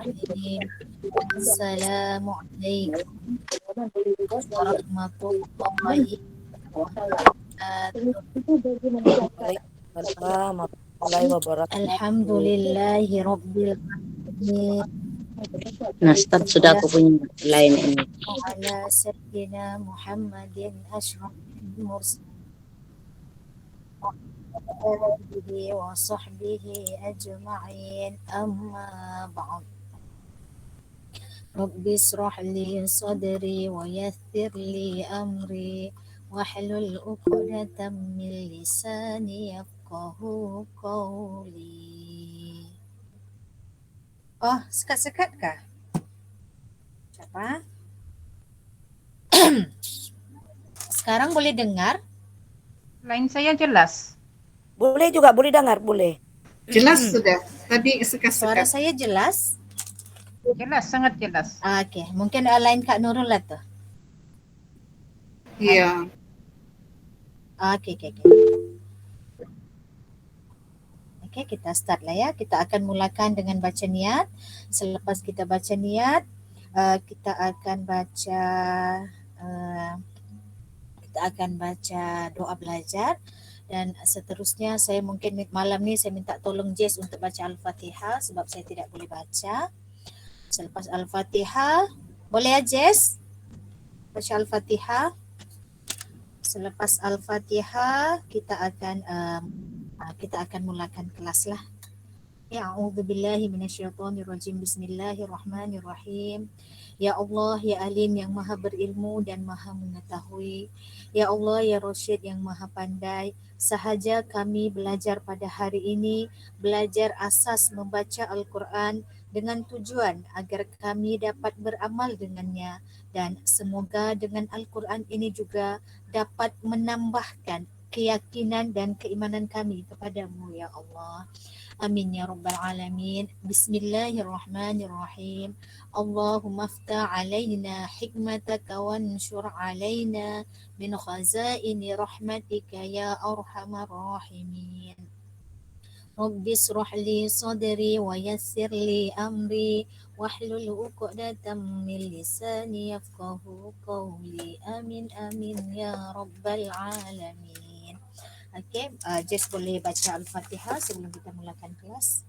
الرحيم. السلام عليكم ورحمة الله وبركاته. Waalaikumsalam warahmatullahi wabarakatuh. الحمد لله رب العالمين Nah, start sudah aku punya lain ini. على سيدنا محمد أشرف المرسلين آله وصحبه أجمعين أما بعد رب اشرح لي صدري ويسر لي أمري واحلل عقدة من لساني يفقه قولي. Oh, sekat-sekat kah? Siapa? Sekarang boleh dengar? Lain saya jelas. Boleh juga, boleh dengar, boleh. Jelas sudah. Tadi Suara sekat-sekat. saya jelas? Jelas, sangat jelas. Okey, mungkin lain Kak Nurul lah tu. Iya. Okey. Okey, kita start lah ya. Kita akan mulakan dengan baca niat. Selepas kita baca niat, kita akan baca doa belajar dan seterusnya saya mungkin malam ni saya minta tolong Jess untuk baca Al-Fatihah sebab saya tidak boleh baca. Selepas Al-Fatihah, boleh ya Jess? Baca Al-Fatihah. Selepas Al-Fatihah kita akan mulakan kelas lah. Ya, a'udzubillahi minasyaitonirrajim. Bismillahirrahmanirrahim. Ya Allah, ya Alim yang maha berilmu dan maha mengetahui. Ya Allah, ya Rasyid yang maha pandai. Sahaja kami belajar pada hari ini, belajar asas membaca Al-Quran dengan tujuan agar kami dapat beramal dengannya dan semoga dengan Al-Quran ini juga dapat menambahkan keyakinan dan keimanan kami kepadamu ya Allah. Amin ya rabbal alamin. Bismillahirrahmanirrahim. Allahumma aftah alaina hikmataka wanshur alaina min khazaini rahmatika ya arhamar rahimin. Rabbi israh li sadri wa yassir li amri wahlul 'uqdatam min lisani yafqahu qawli. Amin ya rabbal alamin. Okey, Jess boleh baca Al-Fatihah sebelum kita mulakan kelas.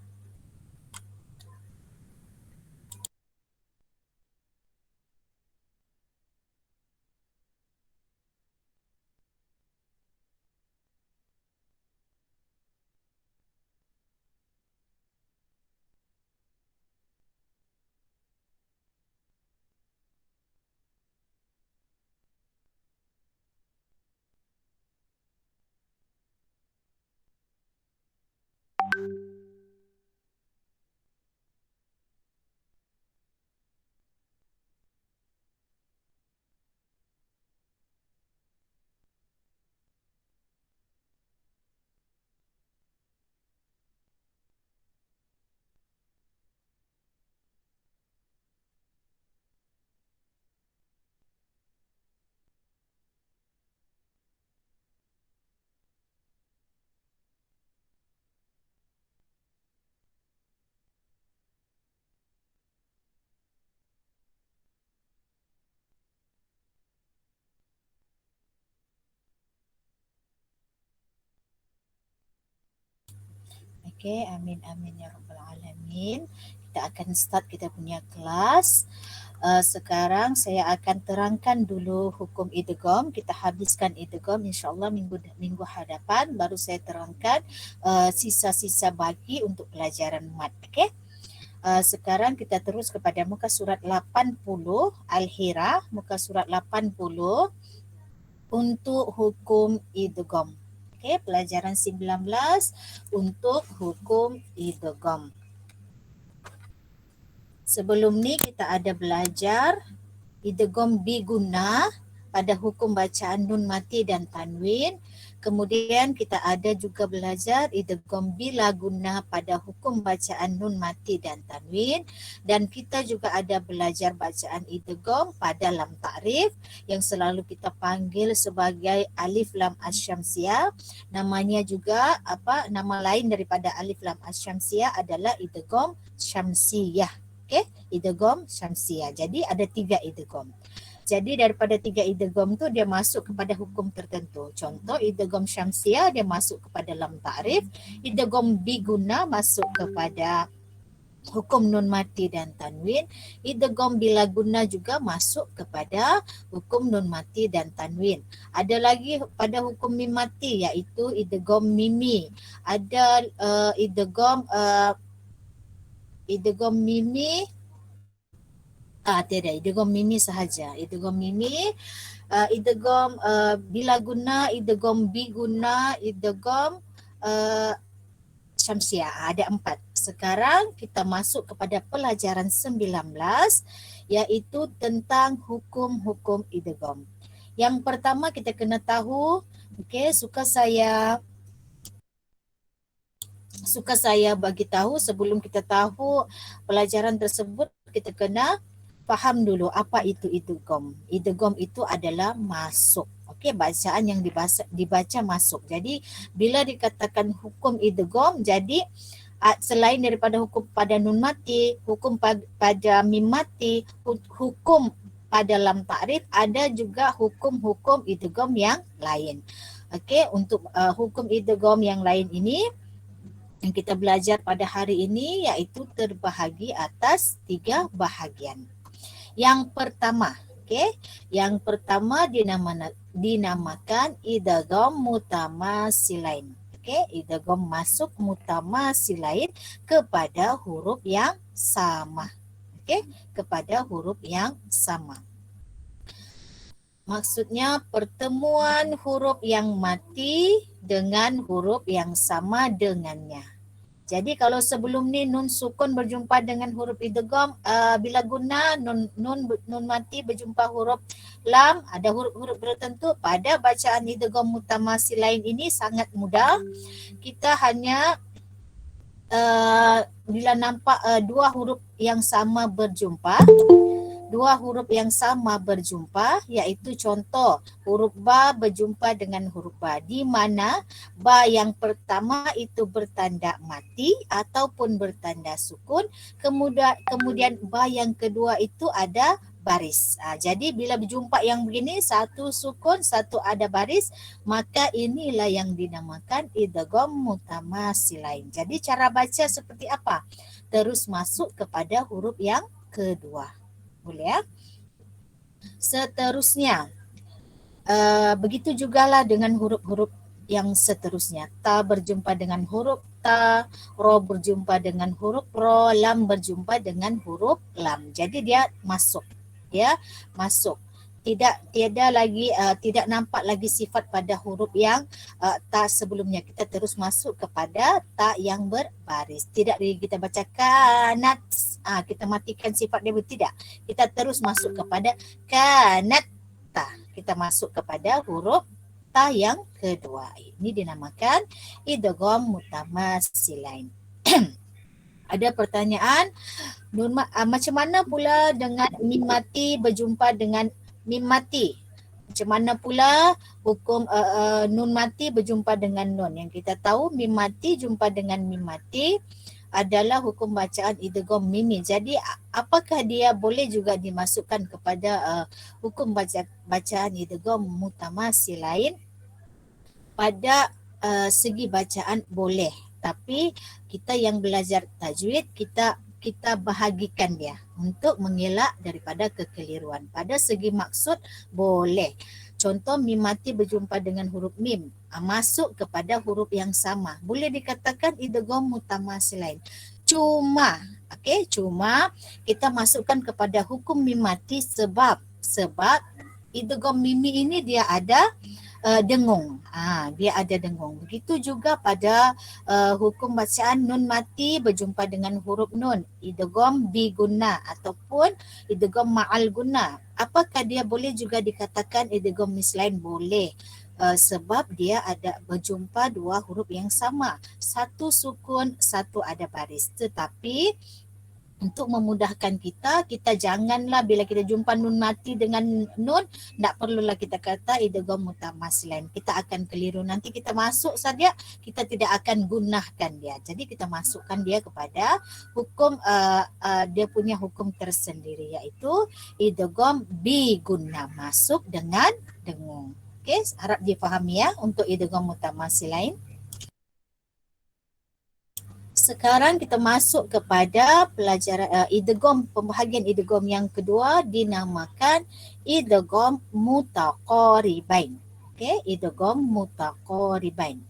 Okey, amin ya rabbal alamin. Kita akan start kita punya kelas. Sekarang saya akan terangkan dulu hukum idgham. Kita habiskan idgham insya-Allah minggu hadapan baru saya terangkan sisa-sisa baki untuk pelajaran mat. Okey. Sekarang kita terus kepada muka surat 80 Al-Hira, muka surat 80 untuk hukum idgham. Okey, pelajaran 19 untuk hukum idgham. Sebelum ni kita ada belajar idgham biguna pada hukum bacaan nun mati dan tanwin. Kemudian kita ada juga belajar idgham bila guna pada hukum bacaan nun mati dan tanwin, dan kita juga ada belajar bacaan idgham pada lam ta'rif yang selalu kita panggil sebagai alif lam asyamsiyah. Namanya juga nama lain daripada alif lam asyamsiyah adalah idgham syamsiyah. Okey, idgham syamsiah. Jadi ada 3 idgham. Jadi daripada 3 idgham tu dia masuk kepada hukum tertentu. Contoh idgham syamsiah dia masuk kepada lam ta'rif, idgham biguna masuk kepada hukum nun mati dan tanwin, idgham bila guna juga masuk kepada hukum nun mati dan tanwin. Ada lagi pada hukum mim mati iaitu idgham mimi. Ada idgham mimi tiada, idgham mimi sahaja. Idgham mimi, idgham bila guna, idgham biguna, idgham syamsiah. Ada 4. Sekarang kita masuk kepada pelajaran 19 iaitu tentang hukum-hukum idgham. Yang pertama kita kena tahu, okey, suka saya bagi tahu sebelum kita tahu pelajaran tersebut, kita kena faham dulu apa itu idgham. Idgham itu adalah masuk. Okey, bacaan yang dibaca masuk. Jadi bila dikatakan hukum idgham, jadi selain daripada hukum pada nun mati, hukum pada mim mati, hukum pada lam ta'rif, ada juga hukum-hukum idgham yang lain. Okey, untuk hukum idgham yang lain ini yang kita belajar pada hari ini iaitu terbahagi atas 3 bahagian. Yang pertama, okey, yang pertama dinamakan idgham mutamasilain. Okey, idgham masuk mutamasilain kepada huruf yang sama. Okey, kepada huruf yang sama. Maksudnya pertemuan huruf yang mati dengan huruf yang sama dengannya. Jadi kalau sebelum ni nun sukun berjumpa dengan huruf idgham, bila guna nun mati berjumpa huruf lam, ada huruf-huruf tertentu. Pada bacaan idgham mutamasilain ini sangat mudah. Kita hanya bila nampak 2 huruf yang sama berjumpa, iaitu contoh huruf ba berjumpa dengan huruf ba, di mana ba yang pertama itu bertanda mati ataupun bertanda sukun, kemudian ba yang kedua itu ada baris. Jadi bila berjumpa yang begini, satu sukun, satu ada baris, maka inilah yang dinamakan idgham mutamasilain. Jadi cara baca seperti apa? Terus masuk kepada huruf yang kedua. Boleh ya? Seterusnya, begitu jugalah dengan huruf-huruf yang seterusnya. Ta berjumpa dengan huruf ta, ro berjumpa dengan huruf ro, lam berjumpa dengan huruf lam. Jadi dia masuk. Tiada lagi tidak nampak lagi sifat pada huruf yang ta sebelumnya. Kita terus masuk kepada ta yang berbaris. Tidak lagi kita baca kanat, kita matikan sifat dia, tidak. Kita terus masuk kepada kanat ta. Kita masuk kepada huruf ta yang kedua. Ini dinamakan idgham mutamasilain. Ada pertanyaan, macam mana pula dengan mim mati berjumpa dengan mim mati? Macam mana pula hukum nun mati berjumpa dengan nun? Yang kita tahu mim mati jumpa dengan mim mati adalah hukum bacaan idgham mimi. Jadi apakah dia boleh juga dimasukkan kepada hukum bacaan idgham mutamasilain? Pada segi bacaan boleh. Tapi kita yang belajar tajwid, kita bahagikan dia untuk mengelak daripada kekeliruan. Pada segi maksud boleh. Contoh mim mati berjumpa dengan huruf mim, masuk kepada huruf yang sama. Boleh dikatakan idgham mutamasilain. Cuma kita masukkan kepada hukum mim mati sebab idgham mimi ini dia ada dengung. Dia ada dengung. Begitu juga pada hukum bacaan nun mati berjumpa dengan huruf nun, idgham biguna ataupun idgham ma'al guna. Apakah dia boleh juga dikatakan idgham mislain? Boleh. Sebab dia ada berjumpa 2 huruf yang sama. Satu sukun, satu ada baris. Tetapi untuk memudahkan kita janganlah bila kita jumpa nun mati dengan nun, tak perlulah kita kata idgham mutamatsilain. Kita akan keliru. Nanti kita masuk saja, kita tidak akan gunakan dia. Jadi kita masukkan dia kepada hukum, dia punya hukum tersendiri, iaitu idgham bi gunnah, masuk dengan dengung. Okey, harap difahami ya untuk idgham mutamatsilain. Sekarang kita masuk kepada pelajaran idgham, pembahagian idgham yang kedua dinamakan idgham mutaqaribain. Okey, idgham mutaqaribain.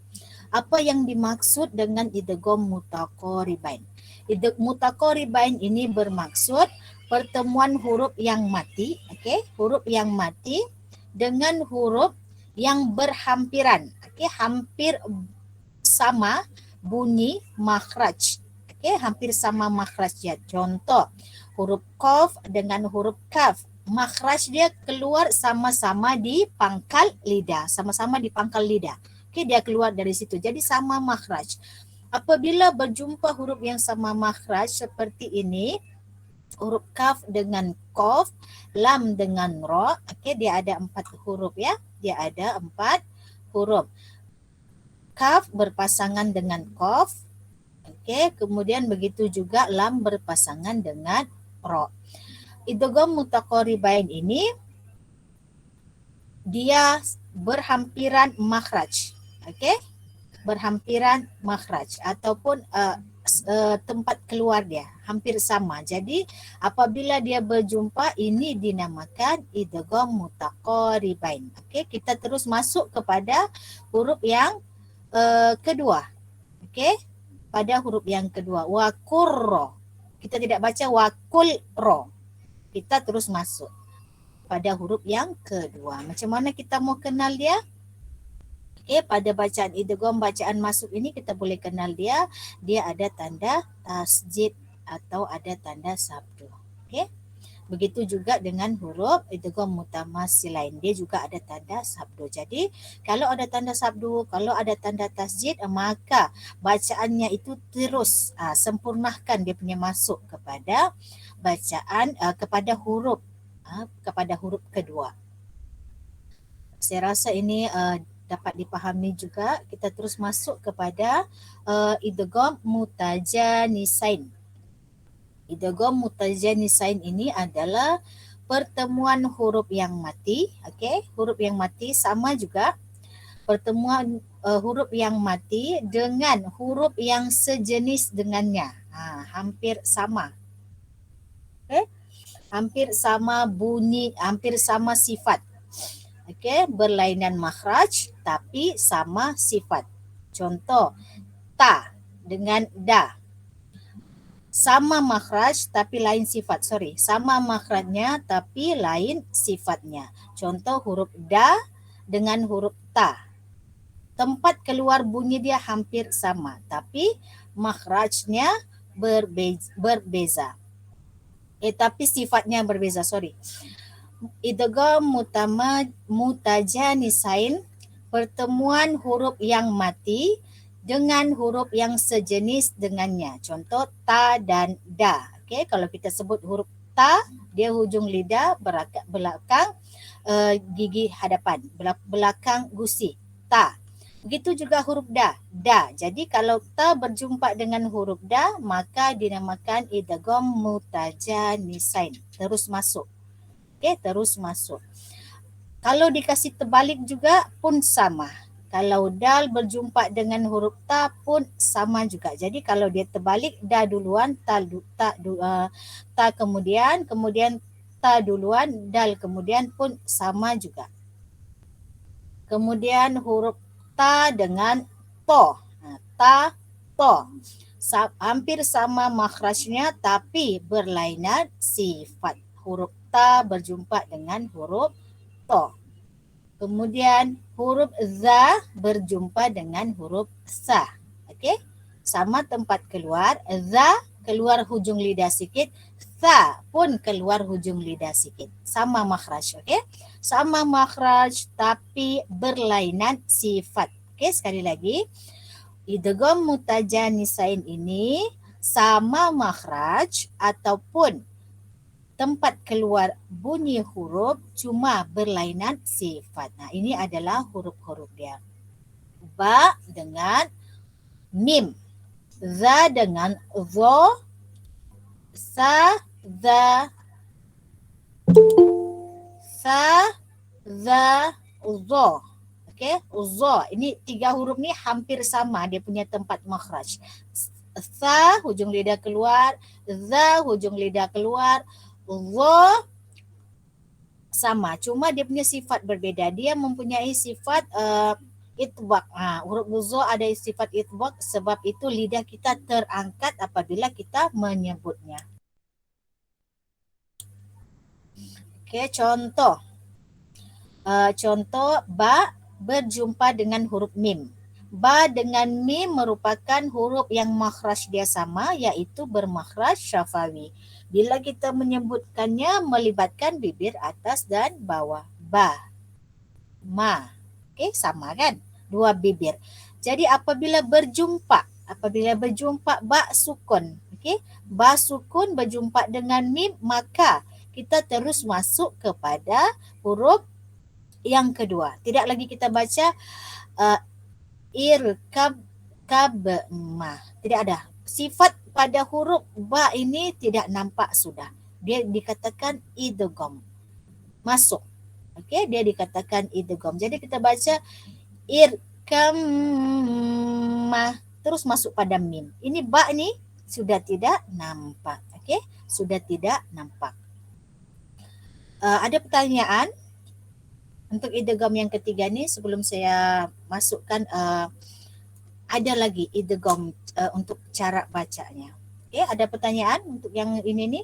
Apa yang dimaksud dengan idgham mutaqaribain? Mutaqaribain ini bermaksud pertemuan huruf yang mati, okey, huruf yang mati dengan huruf yang berhampiran, okey, hampir sama bunyi makhraj. Okey, hampir sama makhraj dia. Contoh, huruf qaf dengan huruf kaf. Makhraj dia keluar sama-sama di pangkal lidah, sama-sama di pangkal lidah. Okey, dia keluar dari situ. Jadi sama makhraj. Apabila berjumpa huruf yang sama makhraj seperti ini, huruf kaf dengan qaf, lam dengan ra, okey, dia ada 4 huruf ya. Dia ada 4 huruf. Kaf berpasangan dengan qaf. Okey, kemudian begitu juga lam berpasangan dengan ra. Idgham mutaqaribain ini dia berhampiran makhraj. Okey? Berhampiran makhraj ataupun tempat keluar dia hampir sama. Jadi apabila dia berjumpa, ini dinamakan idgham mutaqaribain. Okey, kita terus masuk kepada huruf yang kedua. Okey, pada huruf yang kedua, waqurra. Kita tidak baca waqulra. Kita terus masuk pada huruf yang kedua. Macam mana kita mau kenal dia? Okey, pada bacaan idgham, bacaan masuk ini kita boleh kenal dia. Dia ada tanda tasjid atau ada tanda sabdu. Okey. Begitu juga dengan huruf idgham mutamatsilain. Dia juga ada tanda sabdu. Jadi kalau ada tanda sabdu, kalau ada tanda tasjid, maka bacaannya itu terus sempurnakan dia punya masuk kepada bacaan, kepada huruf kedua. Saya rasa ini dapat dipahami juga. Kita terus masuk kepada idgham mutajanisain. Idgham mutajanisain ini adalah pertemuan huruf yang mati. Okey, huruf yang mati sama juga. Pertemuan huruf yang mati dengan huruf yang sejenis dengannya. Hampir sama. Okey, hampir sama bunyi, hampir sama sifat. Okey, berlainan makhraj tapi sama sifat. Contoh, ta dengan da. Sama makhraj tapi lain sifat. Sama makhrajnya tapi lain sifatnya. Contoh huruf da dengan huruf ta. Tempat keluar bunyi dia hampir sama tapi makhrajnya berbeza. Tapi sifatnya berbeza, Idgham mutajanisain, pertemuan huruf yang mati dengan huruf yang sejenis dengannya. Contoh ta dan da. Okey, kalau kita sebut huruf ta, dia hujung lidah belakang gigi hadapan, belakang gusi. Ta. Begitu juga huruf da. Da. Jadi kalau ta berjumpa dengan huruf da, maka dinamakan idgham mutajanisain. Terus masuk. Okey, terus masuk. Kalau dikasih terbalik juga pun sama. Kalau dal berjumpa dengan huruf ta pun sama juga. Jadi kalau dia terbalik, da duluan, ta kemudian ta duluan, dal kemudian pun sama juga. Kemudian huruf ta dengan to. Ta, to. Hampir sama makhrajnya tapi berlainan sifat. Huruf ta berjumpa dengan huruf to. Kemudian huruf za berjumpa dengan huruf sa. Okey? Sama tempat keluar. Za keluar hujung lidah sikit. Sa pun keluar hujung lidah sikit. Sama makhraj. Okey? Sama makhraj tapi berlainan sifat. Okey, sekali lagi. Idgham mutajanisain ini sama makhraj ataupun tempat keluar bunyi huruf cuma berlainan sifat. Nah, ini adalah huruf-huruf dia. Ba dengan mim, za dengan zo, sa, za, zo. Okey, zo. Ini 3 huruf ni hampir sama dia punya tempat makhraj. Sa hujung lidah keluar, za hujung lidah keluar, zo sama, cuma dia punya sifat berbeda. Dia mempunyai sifat itbaq. Huruf zo ada sifat itbaq, sebab itu lidah kita terangkat apabila kita menyebutnya. Okey, contoh. Contoh ba berjumpa dengan huruf mim. Ba dengan mim merupakan huruf yang makhraj dia sama, iaitu bermakhraj syafawi. Bila kita menyebutkannya melibatkan bibir atas dan bawah. Ba, ma. Okey, sama kan? 2 bibir. Jadi apabila berjumpa ba sukun, okey? Ba sukun berjumpa dengan mim, maka kita terus masuk kepada huruf yang kedua. Tidak lagi kita baca irkab, ma. Tidak ada. Sifat pada huruf ba ini tidak nampak sudah. Dia dikatakan idgham. Masuk. Okey, dia dikatakan idgham. Jadi kita baca irkam, ma, terus masuk pada mim. Ini ba ni sudah tidak nampak. Okey, sudah tidak nampak. Ada pertanyaan untuk idgham yang ketiga ni sebelum saya masukkan ada lagi idgham untuk cara bacanya. Okey, ada pertanyaan untuk yang ini ni?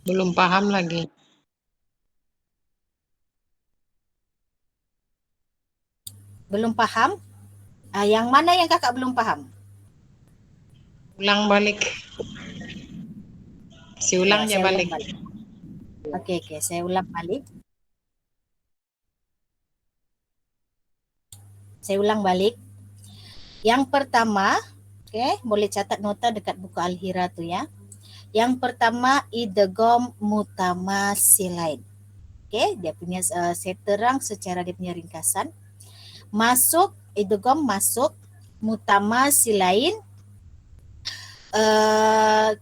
Belum paham lagi. Belum paham? Yang mana yang kakak belum paham? Ulang balik. Ulang Ya, aja saya balik. ulang balik. Okey, saya ulang balik. Saya ulang balik. Yang pertama, boleh catat nota dekat buku Al-Hira tu ya. Yang pertama idgham mutamasilain. Dia punya saya terang secara dia punya ringkasan. Masuk idgham masuk mutamasilain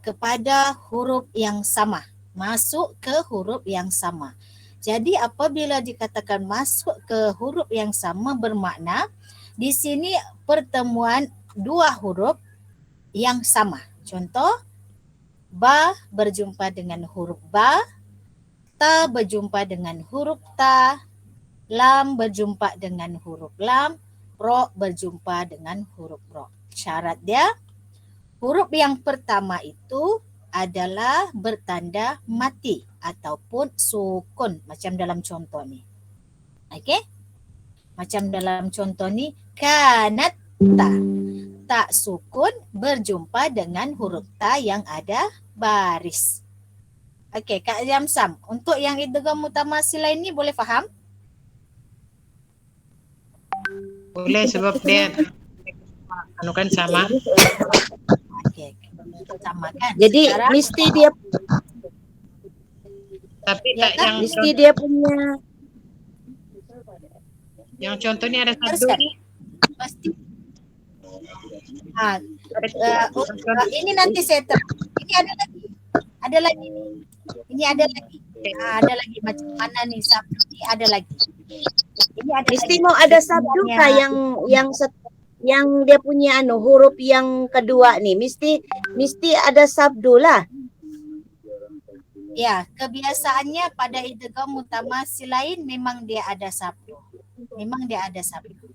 kepada huruf yang sama. Masuk ke huruf yang sama. Jadi apabila dikatakan masuk ke huruf yang sama bermakna di sini pertemuan 2 huruf yang sama. Contoh, ba berjumpa dengan huruf ba, ta berjumpa dengan huruf ta, lam berjumpa dengan huruf lam, ro berjumpa dengan huruf ro. Syarat dia, huruf yang pertama itu adalah bertanda mati ataupun sukun macam dalam contoh ni. Okey? Macam dalam contoh ni kanat ta. Ta sukun berjumpa dengan huruf ta yang ada baris. Okey, Kak Yamsam, untuk yang idgham mutamasilain ni boleh faham? Boleh sebab dia anu kan sama. Okey. Sama kan? Jadi Sekarang, mesti dia Tapi Ya tak kan? mesti dia punya yang contoh ni ada sabdu teruskan. ni. Pasti. Ini nanti saya terang. Ini ada lagi. Ada lagi. Ini ada lagi. Ada lagi macam mana ni sabdu ni ada lagi. Ini ada mesti lagi. mau ada sabdu kah yang dia punya huruf yang kedua nih mesti ada sabdu lah. Ya, kebiasaannya pada idgham mutamasilain memang dia ada sabdu. Memang dia ada sabdu.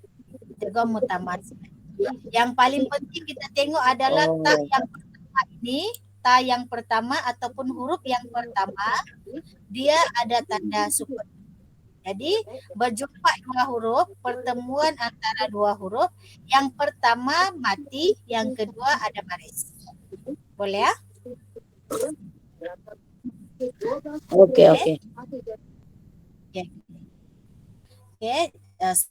Idgham mutamasilain. Yang paling penting kita tengok adalah ta yang pertama ini, ta yang pertama ataupun huruf yang pertama dia ada tanda sukun. Jadi berjumpa 2 huruf, pertemuan antara 2 huruf, yang pertama mati, yang kedua ada baris. Boleh ya? Okey.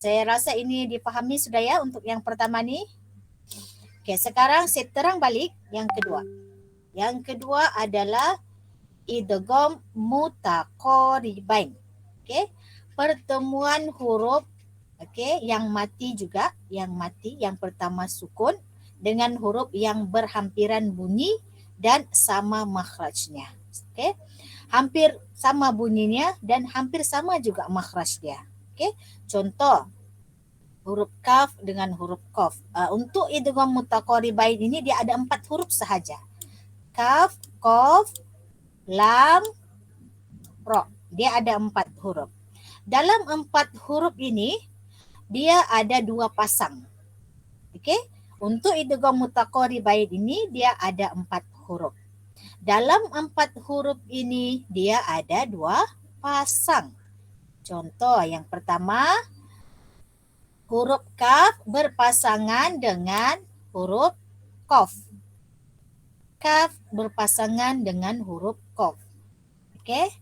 Saya rasa ini dipahami sudah ya untuk yang pertama ni. Okey, sekarang saya terang balik yang kedua. Yang kedua adalah idgham mutaqaribain. Okey. Pertemuan huruf yang mati juga, yang mati, yang pertama sukun dengan huruf yang berhampiran bunyi dan sama makhrajnya. Okey. Hampir sama bunyinya dan hampir sama juga makhraj dia. Okey. Contoh huruf kaf dengan huruf qaf. Untuk idgham mutaqaribain ini dia ada 4 huruf sahaja. Kaf, qaf, lam, ra. Dia ada 4 huruf. Dalam 4 huruf ini dia ada 2 pasang. Okey? Untuk idgham mutaqaribain ini dia ada 4 huruf. Dalam 4 huruf ini dia ada 2 pasang. Contoh yang pertama, huruf kaf berpasangan dengan huruf qaf. Kaf berpasangan dengan huruf qaf. Okey?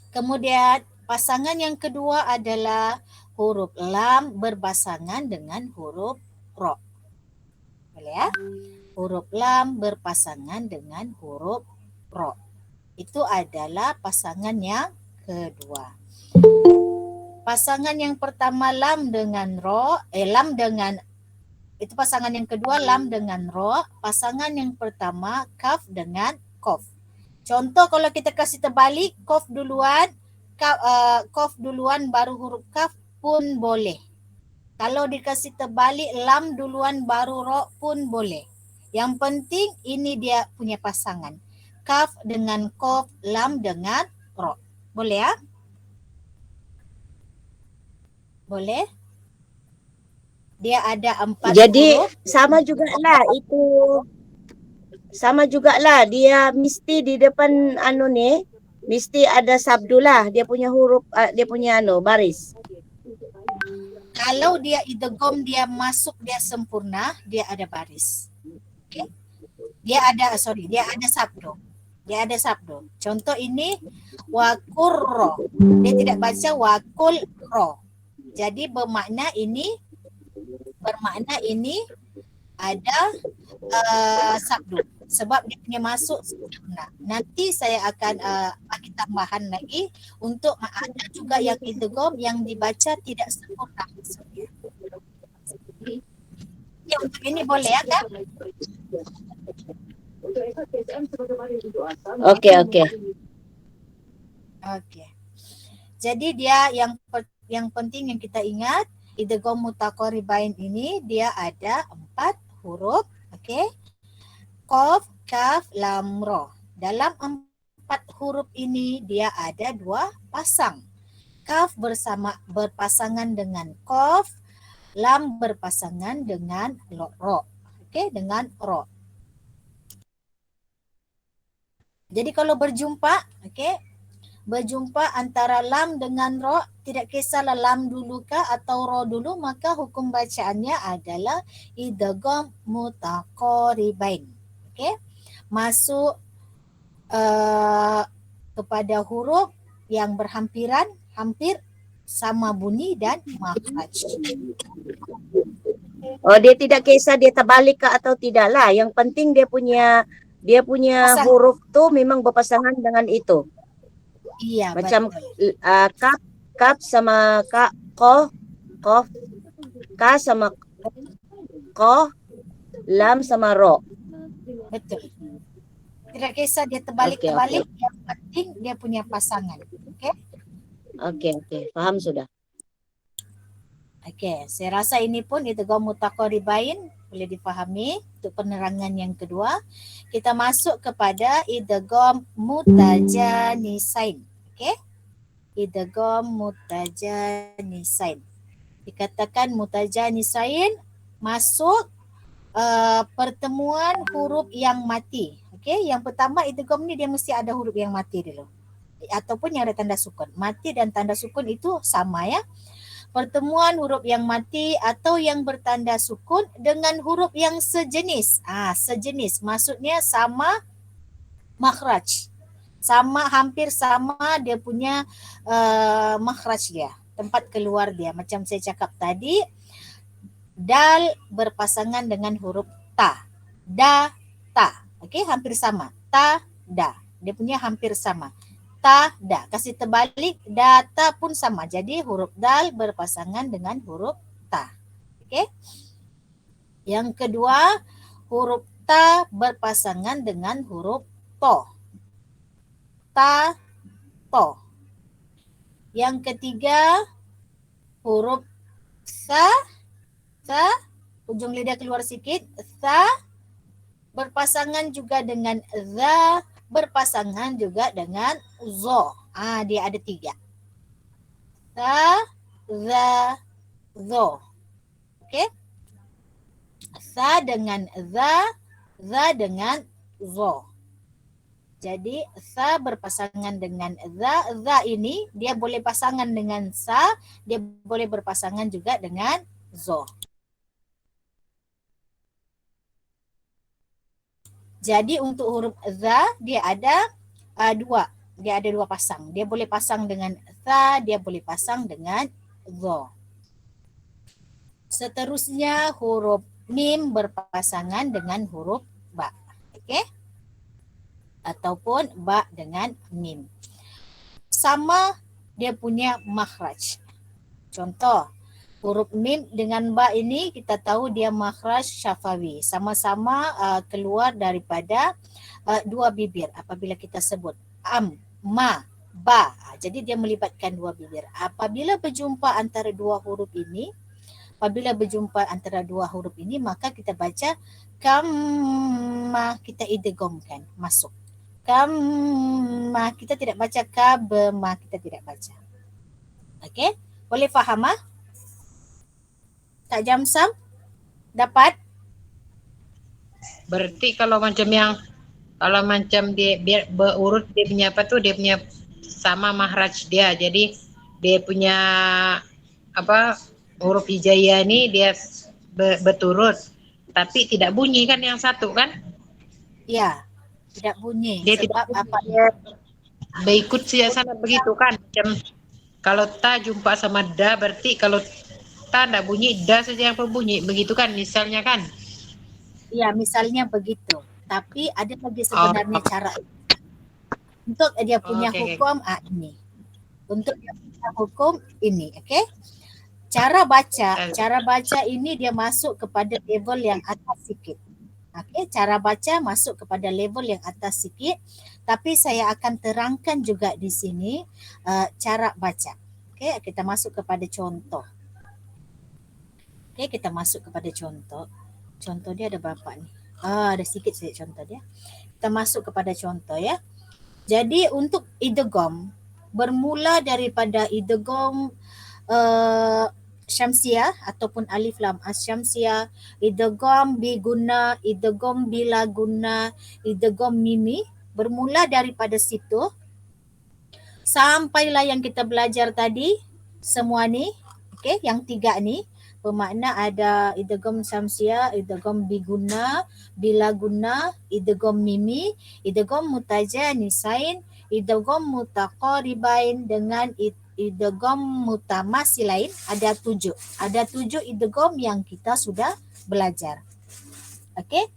Kemudian pasangan yang kedua adalah huruf lam berpasangan dengan huruf ra. Boleh ya? Huruf lam berpasangan dengan huruf ra. Itu adalah pasangan yang kedua. Pasangan yang pertama lam dengan ra, lam dengan, itu pasangan yang kedua lam dengan ra, pasangan yang pertama kaf dengan qaf. Contoh kalau kita kasih terbalik, qaf duluan, qaf duluan baru huruf kaf pun boleh. Kalau dikasih terbalik lam duluan baru ra pun boleh. Yang penting ini dia punya pasangan. Kaf dengan qaf, lam dengan ra. Boleh ya? Boleh? Dia ada 4 Jadi huruf. sama jugalah itu. Sama jugalah dia mesti di depan ni mesti ada sabdulah, dia punya huruf, dia punya baris. Kalau dia idgham dia masuk dia sempurna, dia ada baris. Okay? Dia ada sabdo. Dia ada sabdo. Contoh ini waqurra. Dia tidak baca waqulra. Jadi bermakna ini ada sabdo. Sebab dia punya masuk sempurna. Nanti saya akan bagi tambahan lagi untuk ada juga yang idgham yang dibaca tidak sempurna maksudnya. Ya, untuk ini boleh ya kan? Okey. Okey. Jadi dia yang penting yang kita ingat, idgham mutaqaribain ini dia ada 4 huruf, okey? Qaf, kaf, lam, ra. Dalam 4 huruf ini dia ada 2 pasang. Kaf berpasangan dengan qaf, lam berpasangan dengan ra. Okey, dengan ra. Jadi kalau berjumpa, okey, berjumpa antara lam dengan ra, tidak kisahlah lam dulu kah atau ra dulu, maka hukum bacaannya adalah idgham mutaqaribain. Okey, masuk kepada huruf yang berhampiran, hampir sama bunyi dan makhraj. Oh, dia tidak kisah dia terbalik ke atau tidak lah. Yang penting dia punya Pasang. huruf tu memang berpasangan dengan itu. Iya, Macam betul. kaf sama qaf, ka sama qa, lam sama ra. Betul. Tidak kisah dia terbalik-terbalik, yang penting dia punya pasangan. Okey? Okey. Faham sudah. Okey, saya rasa ini pun idgham mutaqaribain boleh difahami untuk penerangan yang kedua. Kita masuk kepada idgham mutajanisain. Okey? Idgham mutajanisain. Dikatakan mutajanisain masuk pertemuan huruf yang mati. Okey, yang pertama idgham ni dia mesti ada huruf yang mati dulu. Ataupun yang ada tanda sukun. Mati dan tanda sukun itu sama ya. Pertemuan huruf yang mati atau yang bertanda sukun dengan huruf yang sejenis. Sejenis maksudnya sama makhraj. Hampir sama dia punya makhraj dia, tempat keluar dia. Macam saya cakap tadi, Dal berpasangan dengan huruf ta. Da, ta. Okey, hampir sama. Ta, da. Dia punya hampir sama. Ta, da. Kasih terbalik, da, ta pun sama. Jadi huruf dal berpasangan dengan huruf ta. Okey. Yang kedua, huruf ta berpasangan dengan huruf to. Ta, to. Yang ketiga, huruf sa, ujung lidah keluar sikit, sa berpasangan juga dengan za, berpasangan juga dengan zo. Dia ada 3. Sa, za, zo. Okey? Sa dengan za dengan zo. Jadi sa berpasangan dengan za ini dia boleh pasangan dengan sa, dia boleh berpasangan juga dengan zo. Jadi untuk huruf za dia ada 2. Dia ada 2 pasang. Dia boleh pasang dengan sa, dia boleh pasang dengan zo. Seterusnya huruf mim berpasangan dengan huruf ba. Okey? Ataupun ba dengan mim. Sama dia punya makhraj. Contoh, huruf mim dengan ba ini kita tahu dia makhraj syafawi. Sama-sama keluar daripada 2 bibir apabila kita sebut am, ma, ba. Jadi dia melibatkan 2 bibir. Apabila berjumpa antara 2 huruf ini, maka kita baca kamma, kita idghamkan masuk. Kamma, kita tidak baca kabma, kita tidak baca. Okey? Boleh faham Tak Jamsam? Dapat? Berarti kalau macam dia biar berurut dia punya apa tuh, dia punya sama mahraj dia. Jadi dia punya huruf hijaiyah ini dia berturut tapi tidak bunyi kan yang satu kan? Ya, tidak bunyi. Dia Sebab tidak apa? dia berikut sana begitu kan? Macam kalau ta jumpa sama da berarti kalau ta tidak bunyi, da saja yang berbunyi, begitu kan misalnya kan? Ya, misalnya begitu. Tapi ada lagi sebenarnya cara. Untuk dia punya hukum ini. Untuk dia punya hukum ini, okey? Cara baca ini dia masuk kepada level yang atas sikit. Okey, cara baca masuk kepada level yang atas sikit, tapi saya akan terangkan juga di sini cara baca. Okey, kita masuk kepada contoh. Okey, kita masuk kepada contoh. Contoh dia ada berapa ni? Ada sikit saja contoh dia. Kita masuk kepada contoh ya. Jadi untuk idgham bermula daripada idgham syamsiah ataupun alif lam asyamsiah, idgham bi gunna, idgham bila gunna, idgham mimi, bermula daripada situ sampailah yang kita belajar tadi semua ni, okey, yang 3 ni bermakna ada idgham syamsiah, idgham bi gunna, bila gunna, idgham mimi, idgham mutajanisain, idgham mutaqaribain dengan idgham mutamasilain. Ada 7 idgham yang kita sudah belajar. Okey.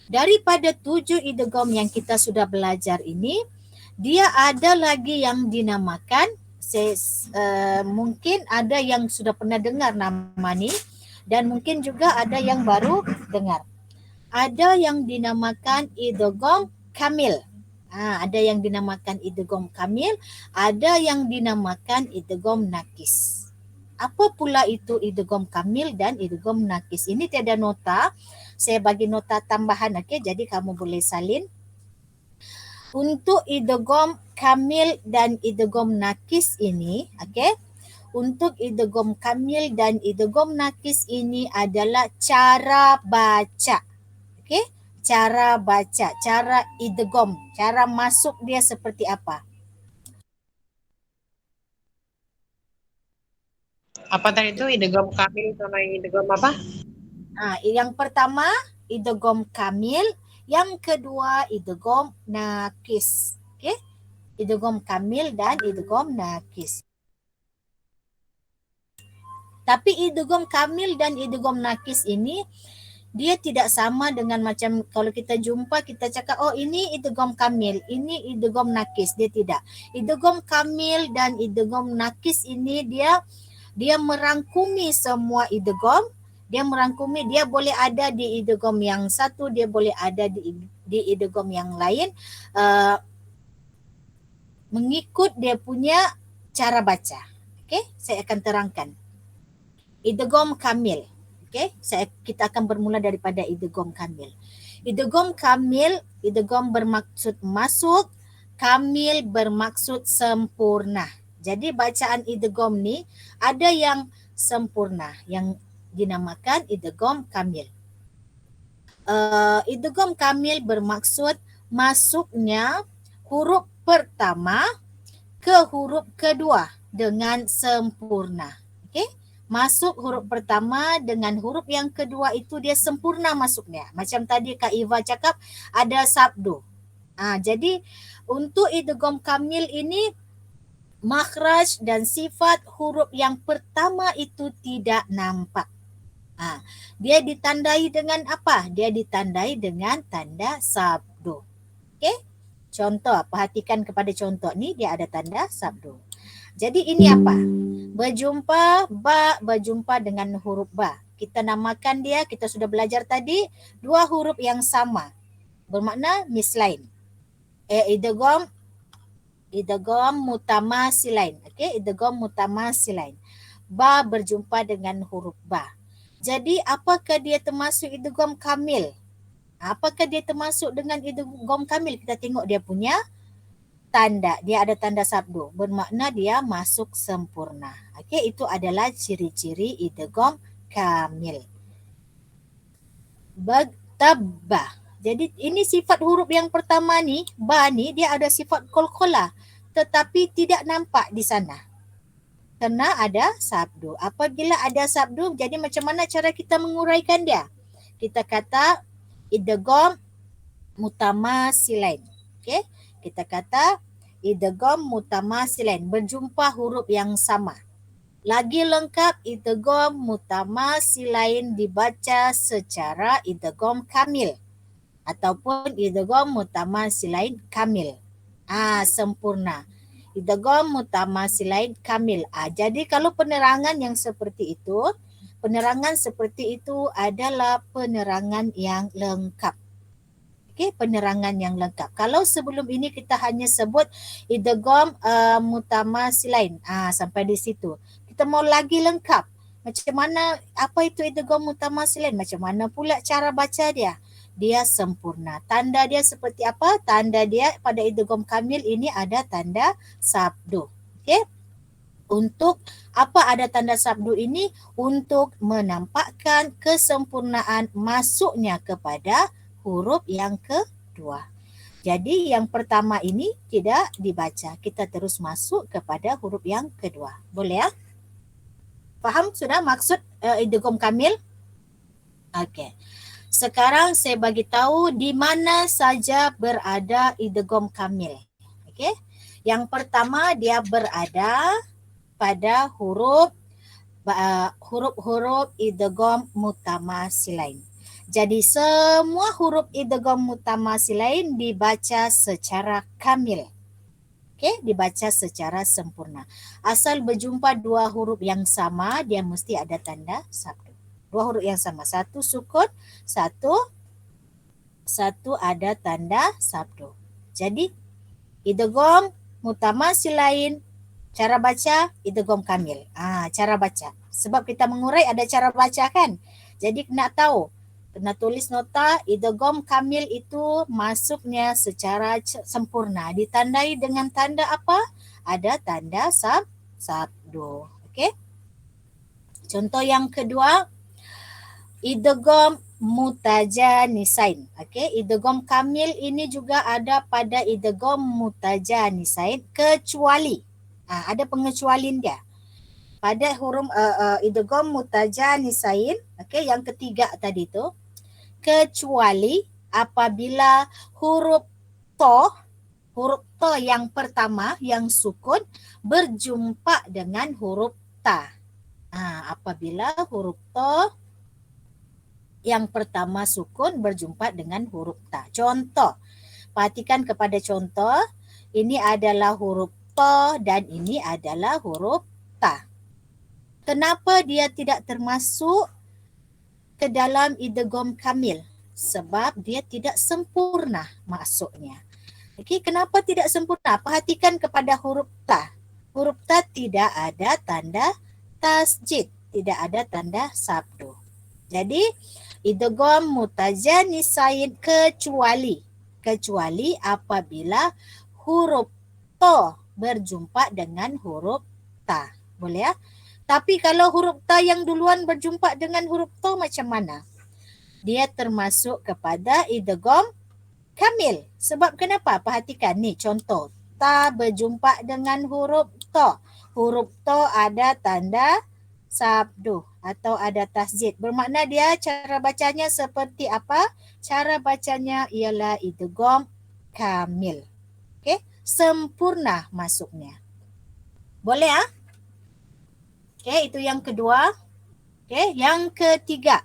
Daripada 7 idgham yang kita sudah belajar ini, dia ada lagi yang dinamakan mungkin ada yang sudah pernah dengar nama ni dan mungkin juga ada yang baru dengar. Ada yang dinamakan idgham kamil. Ada yang dinamakan idgham kamil, ada yang dinamakan idgham nakis. Apa pula itu idgham kamil dan idgham nakis? Ini tiada nota. Saya bagi nota tambahan, okey. Jadi kamu boleh salin. Untuk idgham kamil dan idgham nakis ini, okey. Untuk idgham kamil dan idgham nakis ini adalah cara baca. Okey? Cara baca, cara idgham, cara masuk dia seperti apa? Apa tadi itu idgham kamil sama idgham apa? Yang pertama idgham kamil, yang kedua idgham nakis. Okey? Idgham kamil dan idgham nakis. Tapi idgham kamil dan idgham nakis ini dia tidak sama dengan macam kalau kita jumpa kita cakap oh ini idgham kamil, ini idgham nakis. Dia tidak. Idgham kamil dan idgham nakis ini dia merangkumi semua idgham. Dia merangkumi, dia boleh ada di idgham yang satu, dia boleh ada di idgham yang lain, mengikut dia punya cara baca. Okey, saya akan terangkan. Idgham kamil. Okey, kita akan bermula daripada idgham kamil. Idgham kamil, idgham bermaksud masuk, kamil bermaksud sempurna. Jadi bacaan idgham ni ada yang sempurna yang dinamakan idgham kamil. Idgham kamil bermaksud masuknya huruf pertama ke huruf kedua dengan sempurna. Okey? Masuk huruf pertama dengan huruf yang kedua itu dia sempurna masuknya. Macam tadi Kak Iva cakap ada sabdu. Jadi untuk idgham kamil ini makhraj dan sifat huruf yang pertama itu tidak nampak. Dia ditandai dengan apa? Dia ditandai dengan tanda sabdu. Okey? Contoh, perhatikan kepada contoh ni dia ada tanda sabdu. Jadi ini apa? Berjumpa ba berjumpa dengan huruf ba. Kita namakan dia, kita sudah belajar tadi, dua huruf yang sama. Bermakna mislain. Idgham mutamasilain. Okey, idgham mutamasilain. Ba berjumpa dengan huruf ba. Jadi apakah dia termasuk idgham kamil? Apakah dia termasuk dengan idgham kamil? Kita tengok dia punya tanda. Dia ada tanda sabdu. Bermakna dia masuk sempurna. Okey, itu adalah ciri-ciri idgham kamil. Tabba. Jadi ini sifat huruf yang pertama ni, ba ni dia ada sifat qalqalah tetapi tidak nampak di sana. Kerana ada sabdu. Apabila ada sabdu, jadi macam mana cara kita menguraikan dia? Kita kata idgham mutamasilain. Okey? Kita kata idgham mutamasilain, berjumpa huruf yang sama. Lagi lengkap, idgham mutamasilain dibaca secara idgham kamil ataupun idgham mutamasilain kamil. Sempurna. Idgham mutamasilain kamil. Jadi kalau penerangan yang seperti itu, penerangan seperti itu adalah penerangan yang lengkap. Okey, penerangan yang lengkap. Kalau sebelum ini kita hanya sebut idgham mutamasilain, sampai di situ. Kita mau lagi lengkap. Macam mana, apa itu idgham mutamasilain? Macam mana pula cara baca dia? Dia sempurna. Tanda dia seperti apa? Tanda dia pada idgham kamil ini ada tanda sabdu. Okey? Untuk apa ada tanda sabdu ini? Untuk menampakkan kesempurnaan masuknya kepada huruf yang kedua. Jadi yang pertama ini tidak dibaca. Kita terus masuk kepada huruf yang kedua. Boleh ya? Faham sudah maksud idgham kamil? Okey. Sekarang saya bagi tahu di mana saja berada idgham kamil. Okey. Yang pertama dia berada pada huruf idgham mutamasilain. Jadi semua huruf idgham mutamasilain dibaca secara kamil. Okey, dibaca secara sempurna. Asal berjumpa dua huruf yang sama, dia mesti ada tanda sabdu. Dua huruf yang sama, satu sukun, satu ada tanda sabdu. Jadi idgham mutamasilain, cara baca idgham kamil. Cara baca. Sebab kita mengurai ada cara baca kan. Jadi nak tahu, kena tulis nota idgham kamil itu masuknya secara sempurna. Ditandai dengan tanda apa? Ada tanda sabdu. Okey. Contoh yang kedua, idgham mutajanisain. Okey, idgham kamil ini juga ada pada idgham mutajanisain kecuali ada pengecualian dia. Pada huruf idgham mutajanisain, okey, yang ketiga tadi tu, kecuali apabila huruf to yang pertama yang sukun berjumpa dengan huruf ta. Apabila huruf to yang pertama sukun berjumpa dengan huruf ta. Contoh, perhatikan kepada contoh. Ini adalah huruf to dan ini adalah huruf ta. Kenapa dia tidak termasuk ke dalam idgham kamil? Sebab dia tidak sempurna masuknya. Okey, kenapa tidak sempurna? Perhatikan kepada huruf ta. Huruf ta tidak ada tanda tasjid, tidak ada tanda sabdu. Jadi idgham mutajanisain kecuali apabila huruf to berjumpa dengan huruf ta. Boleh ya? Tapi kalau huruf ta yang duluan berjumpa dengan huruf to macam mana? Dia termasuk kepada idgham kamil. Sebab kenapa? Perhatikan ni contoh. Ta berjumpa dengan huruf to. Huruf to ada tanda sabdu atau ada tasjid. Bermakna dia cara bacanya seperti apa? Cara bacanya ialah idgham kamil. Okey, sempurna masuknya. Boleh ah? Okey, itu yang kedua. Okey, yang ketiga.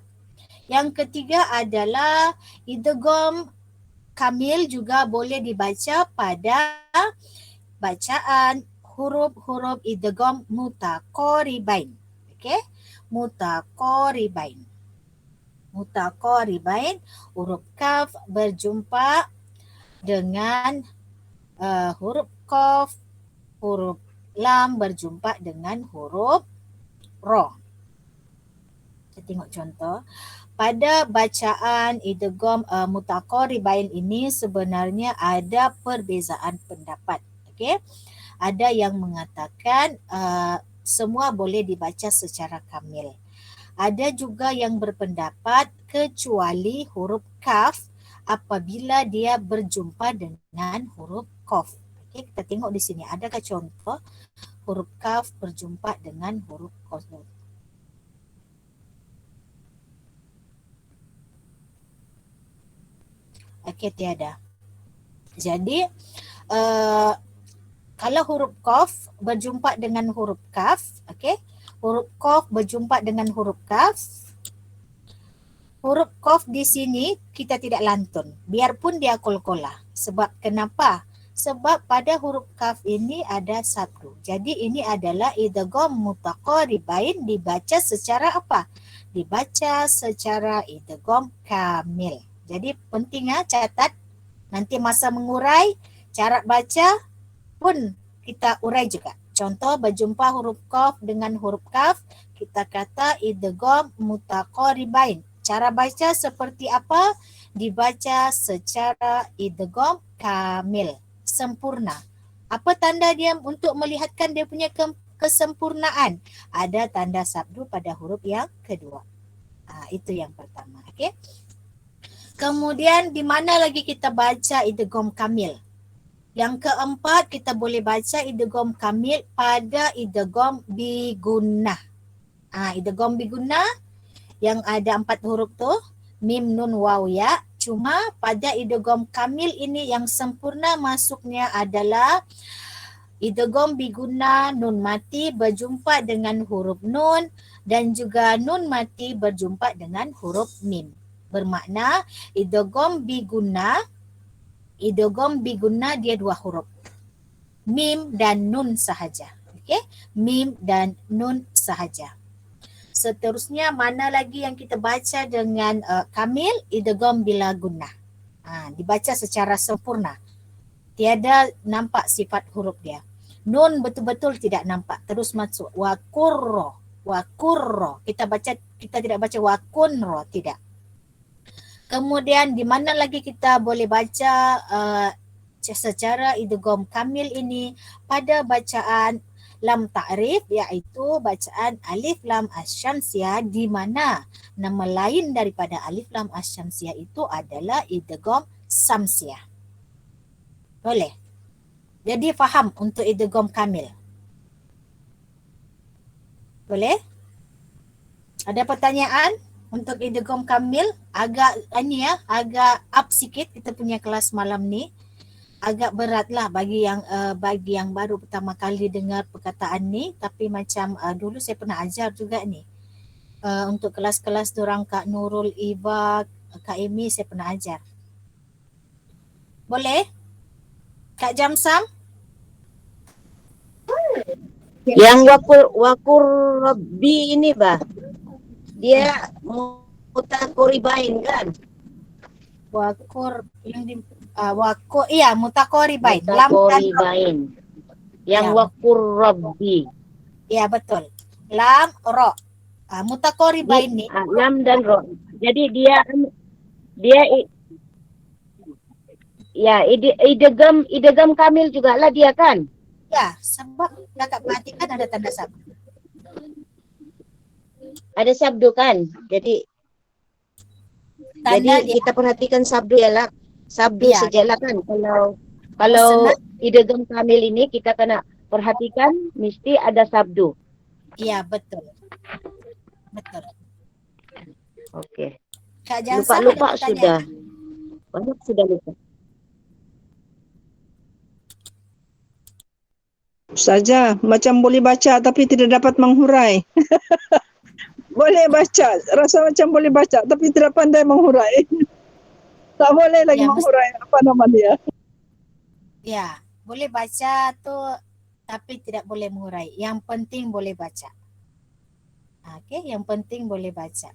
Yang ketiga adalah idgham kamil juga boleh dibaca pada bacaan huruf-huruf idgham mutaqaribain. Okey, mutaqaribain. Mutaqaribain, huruf kaf berjumpa dengan huruf qaf, huruf lam berjumpa dengan huruf ra. Kita tengok contoh. Pada bacaan idgham mutaqaribain ini sebenarnya ada perbezaan pendapat. Okey. Ada yang mengatakan semua boleh dibaca secara kamil. Ada juga yang berpendapat kecuali huruf kaf apabila dia berjumpa dengan huruf qaf. Okey, kita tengok di sini adakah contoh huruf kaf berjumpa dengan huruf qaf. Okey, tiada. Jadi kalau huruf qaf berjumpa dengan huruf kaf, okey, huruf qaf berjumpa dengan huruf kaf. Huruf qaf di sini kita tidak lantun, biarpun dia qalqalah. Sebab kenapa? Sebab pada huruf kaf ini ada sabdu. Jadi ini adalah idgham mutaqaribain dibaca secara apa? Dibaca secara idgham kamil. Jadi penting catat, nanti masa mengurai cara baca pun kita urai juga. Contoh berjumpa huruf qaf dengan huruf kaf, kita kata idgham mutaqaribain. Cara baca seperti apa? Dibaca secara idgham kamil, sempurna. Apa tanda dia untuk melihatkan dia punya kesempurnaan? Ada tanda sabdu pada huruf yang kedua. Itu yang pertama. Okey. Kemudian di mana lagi kita baca idgham kamil? Yang keempat, kita boleh baca idgham kamil pada idgham bigunnah. Idgham bigunnah yang ada 4 huruf tu, mim, nun, waw, ya. Cuma pada idgham kamil ini yang sempurna masuknya adalah idgham bigunnah nun mati berjumpa dengan huruf nun dan juga nun mati berjumpa dengan huruf mim. Bermakna idgham bigunnah dia 2 huruf. Mim dan nun sahaja. Okey? Mim dan nun sahaja. Seterusnya mana lagi yang kita baca dengan kamil? Idgham bila gunnah. Dibaca secara sempurna. Tiada nampak sifat huruf dia. Nun betul-betul tidak nampak. Terus masuk wa qurra. Kita tidak baca wa kunra, tidak. Kemudian di mana lagi kita boleh baca secara idgham kamil ini? Pada bacaan lam ta'rif, iaitu bacaan alif lam asyamsiyah, di mana nama lain daripada alif lam asyamsiyah itu adalah idgham samsiyah. Boleh? Jadi faham untuk idgham kamil? Boleh? Ada pertanyaan? Untuk idgham kamil agak up sikit kita punya kelas malam ni. agak berat lah bagi yang baru pertama kali dengar perkataan ni, tapi macam dulu saya pernah ajar juga ni. Untuk kelas-kelas dorang Kak Nurul, Iva, Kak Amy saya pernah ajar. Boleh? Kak Jamsam? Yang wakur Rabbi ini bah, dia mutakoribain kan? Wakur yang di wakur, iya mutakoribain. Lam dan ro. Mutakoribain. Yang Ya. wakur Rabbi. Iya betul. Lam ro. Mutakoribain ni. Lam dan ro. Jadi dia ya idgham kamil juga lah dia kan? Ya, sebab kakak perhatikan ada tanda sabdu. Ada sabdu kan? Jadi Tanda dia. kita perhatikan sabdu ya lah. Sabdu Ya. sajalah kan. Kalau Senang. idgham kamil ini kita kena perhatikan mesti ada sabdu. Iya betul. Betul. Oke. Kak Jamsam Lupa-lupa ada pertanyaan? sudah. Banyak sudah lupa. Ustazah, macam boleh baca tapi tidak dapat menghurai. Boleh baca, rasa macam boleh baca tapi tidak pandai menghurai. Tak boleh lagi Ya, menghurai apa nama dia. Ya, boleh baca tu tapi tidak boleh mengurai. Yang penting boleh baca. Okey, yang penting boleh baca.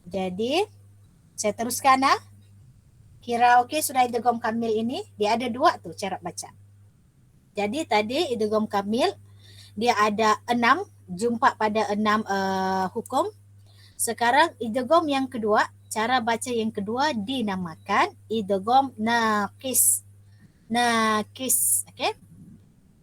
Jadi, saya teruskan Kira okey sudah idgham kamil ini, dia ada dua tu cara baca. Jadi tadi idgham kamil dia ada 6, jumpa pada 6 hukum. Sekarang idgham yang kedua, cara baca yang kedua dinamakan idgham naqis. Naqis, okey?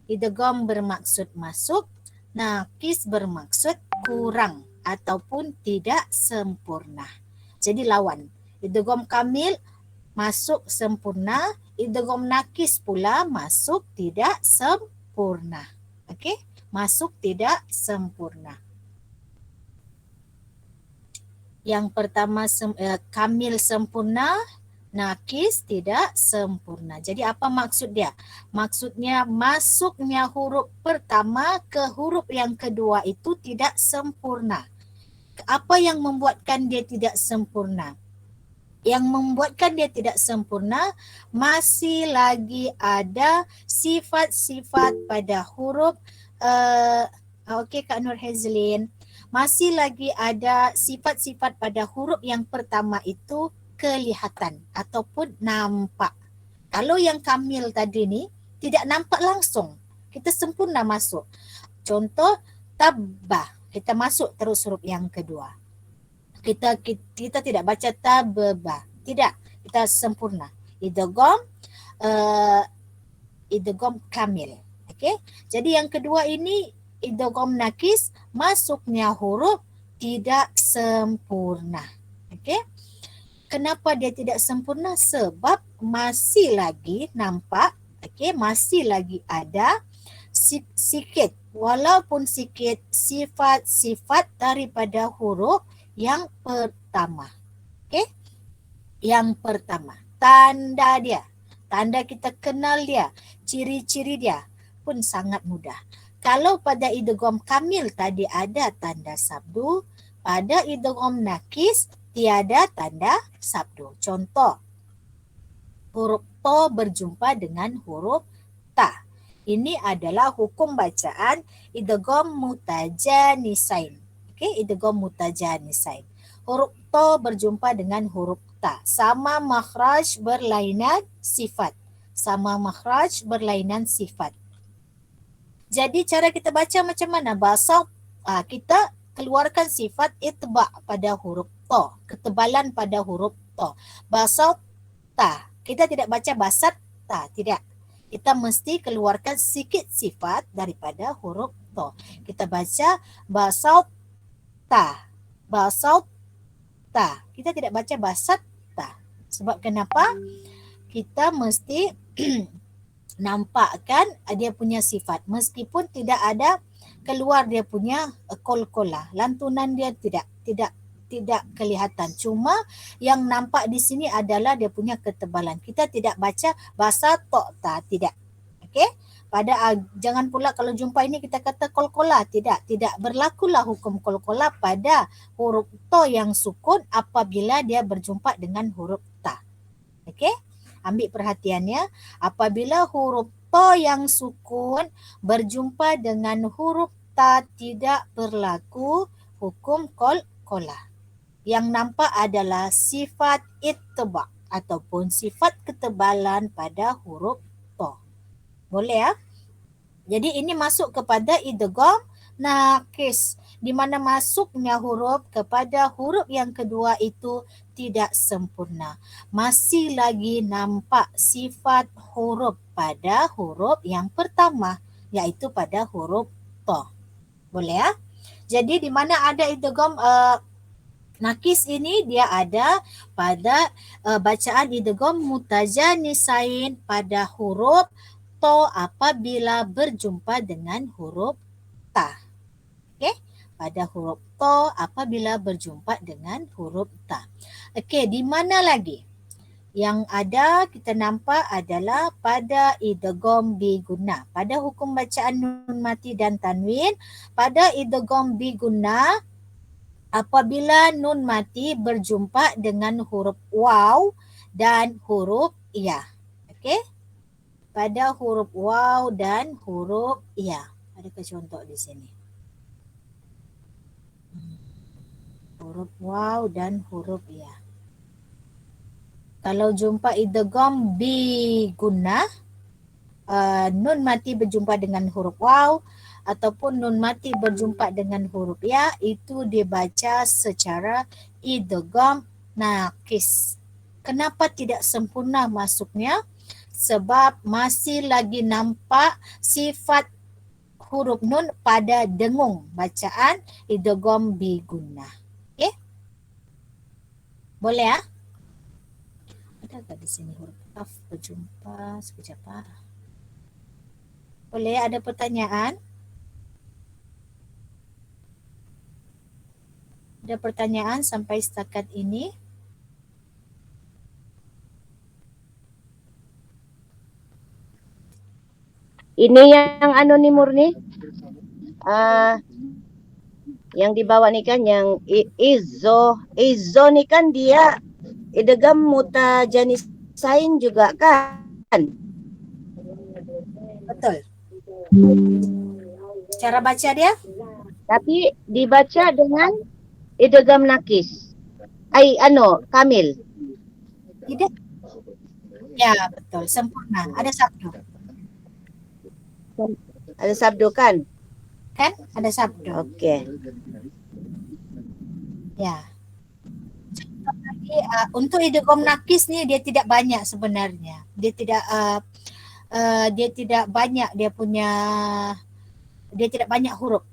Idgham bermaksud masuk, naqis bermaksud kurang ataupun tidak sempurna. Jadi lawan. Idgham kamil masuk sempurna, idgham naqis pula masuk tidak sempurna. Okey? Masuk tidak sempurna. Yang pertama kamil sempurna, naqis tidak sempurna. Jadi apa maksud dia? Maksudnya masuknya huruf pertama ke huruf yang kedua itu tidak sempurna. Apa yang membuatkan dia tidak sempurna? Yang membuatkan dia tidak sempurna masih lagi ada sifat-sifat pada huruf okey Kak Nur Hazlin, masih lagi ada sifat-sifat pada huruf yang pertama itu kelihatan ataupun nampak. Kalau yang kamil tadi ni tidak nampak langsung, kita sempurna masuk. Contoh tabbah, kita masuk terus huruf yang kedua. Kita tidak baca tabba, tidak, kita sempurna. Idgham kamil. Okey. Jadi yang kedua ini idgham naqis, masuknya huruf tidak sempurna. Okey. Kenapa dia tidak sempurna? Sebab masih lagi nampak, okey, masih lagi ada sikit, walaupun sikit sifat-sifat daripada huruf yang pertama. Okey? Yang pertama, tanda dia. Tanda kita kenal dia, ciri-ciri dia pun sangat mudah. Kalau pada idgham kamil tadi ada tanda sabdu, pada idgham naqis tiada tanda sabdu. Contoh, huruf to berjumpa dengan huruf ta. Ini adalah hukum bacaan idgham mutajanisain. Okey, idgham mutajanisain. Huruf to berjumpa dengan huruf ta. Sama makhraj berlainan sifat. Sama makhraj berlainan sifat. Jadi cara kita baca macam mana? Basat, kita keluarkan sifat itba pada huruf to. Ketebalan pada huruf to. Basat ta. Kita tidak baca basat ta. Tidak. Kita mesti keluarkan sikit sifat daripada huruf to. Kita baca basat ta. Basat ta. Kita tidak baca basat ta. Sebab kenapa? Kita mesti nampakkan dia punya sifat. Meskipun tidak ada keluar dia punya kolkola. Lantunan dia tidak tidak kelihatan. Cuma yang nampak di sini adalah dia punya ketebalan. Kita tidak baca bahasa tok ta, tidak. Okey? Jangan pula kalau jumpa ini kita kata kolkola, tidak berlakulah hukum kolkola pada huruf to yang sukun apabila dia berjumpa dengan huruf ta. Okey? Ambil perhatiannya, apabila huruf to yang sukun berjumpa dengan huruf ta tidak berlaku hukum kolkola. Yang nampak adalah sifat ittiba ataupun sifat ketebalan pada huruf to. Boleh ya? Jadi ini masuk kepada idgham naqis, di mana masuknya huruf kepada huruf yang kedua itu tidak sempurna. Masih lagi nampak sifat huruf pada huruf yang pertama, iaitu pada huruf to. Boleh ya? Jadi di mana ada idgham nakis ini, dia ada pada bacaan idgham mutajanisain pada huruf to apabila berjumpa dengan huruf ta. Okey, pada huruf to apabila berjumpa dengan huruf ta. Okey, di mana lagi? Yang ada kita nampak adalah pada idgham biguna. Pada hukum bacaan nun mati dan tanwin, pada idgham biguna apabila nun mati berjumpa dengan huruf waw dan huruf ya. Okey? Pada huruf waw dan huruf ya. Adakah contoh di sini? Huruf waw dan huruf ya. Kalau jumpa idgham biguna, nun mati berjumpa dengan huruf waw ataupun nun mati berjumpa dengan huruf ya, itu dibaca secara idgham naqis. Kenapa tidak sempurna masuknya? Sebab masih lagi nampak sifat huruf nun pada dengung bacaan idgham biguna. Okey? Boleh ya? Ada di sini huruf kaf berjumpa sekejap. Boleh, ada pertanyaan? Ada pertanyaan sampai setakat ini? Ini yang nih Murni. Yang dibawa nih kan yang Izzo nih kan dia idgham mutajanisain juga kan? Betul. Cara baca dia? Tapi dibaca dengan idgham nakis. Kamil. Tidak. Ya, betul. Sempurna. Ada sabdu. Ada sabdu kan? Kan? Ada sabdu. Okey. Ya. Jadi, untuk idgham nakis ni dia tidak banyak sebenarnya. Dia tidak banyak dia tidak banyak huruf.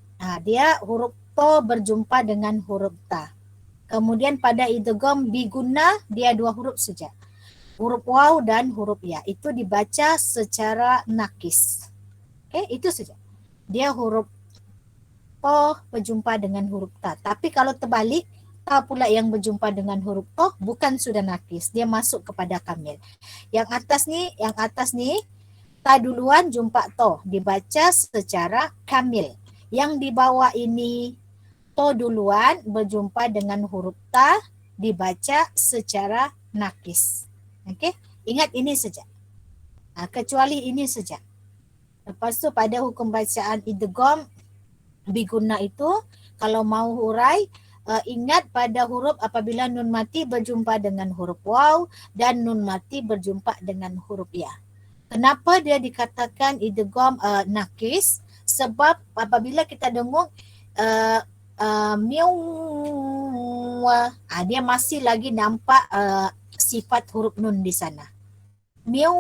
Dia huruf to berjumpa dengan huruf ta. Kemudian pada idgham biguna dia 2 huruf saja. Huruf waw dan huruf ya. Itu dibaca secara nakis. Okey, itu saja. Dia huruf to berjumpa dengan huruf ta. Tapi kalau terbalik, ta pula yang berjumpa dengan huruf to bukan sudah nakis. Dia masuk kepada kamil. Yang atas ni ta duluan jumpa to, dibaca secara kamil. Yang di bawah ini to duluan berjumpa dengan huruf ta, dibaca secara nakis. Okey? Ingat ini saja. Kecuali ini saja. Lepas tu pada hukum bacaan idgham biguna itu, kalau mau hurai, ingat pada huruf apabila nun mati berjumpa dengan huruf waw dan nun mati berjumpa dengan huruf ya. Kenapa dia dikatakan idgham nakis? Sebab apabila kita dengung miau, dia masih lagi nampak sifat huruf nun di sana. Miau,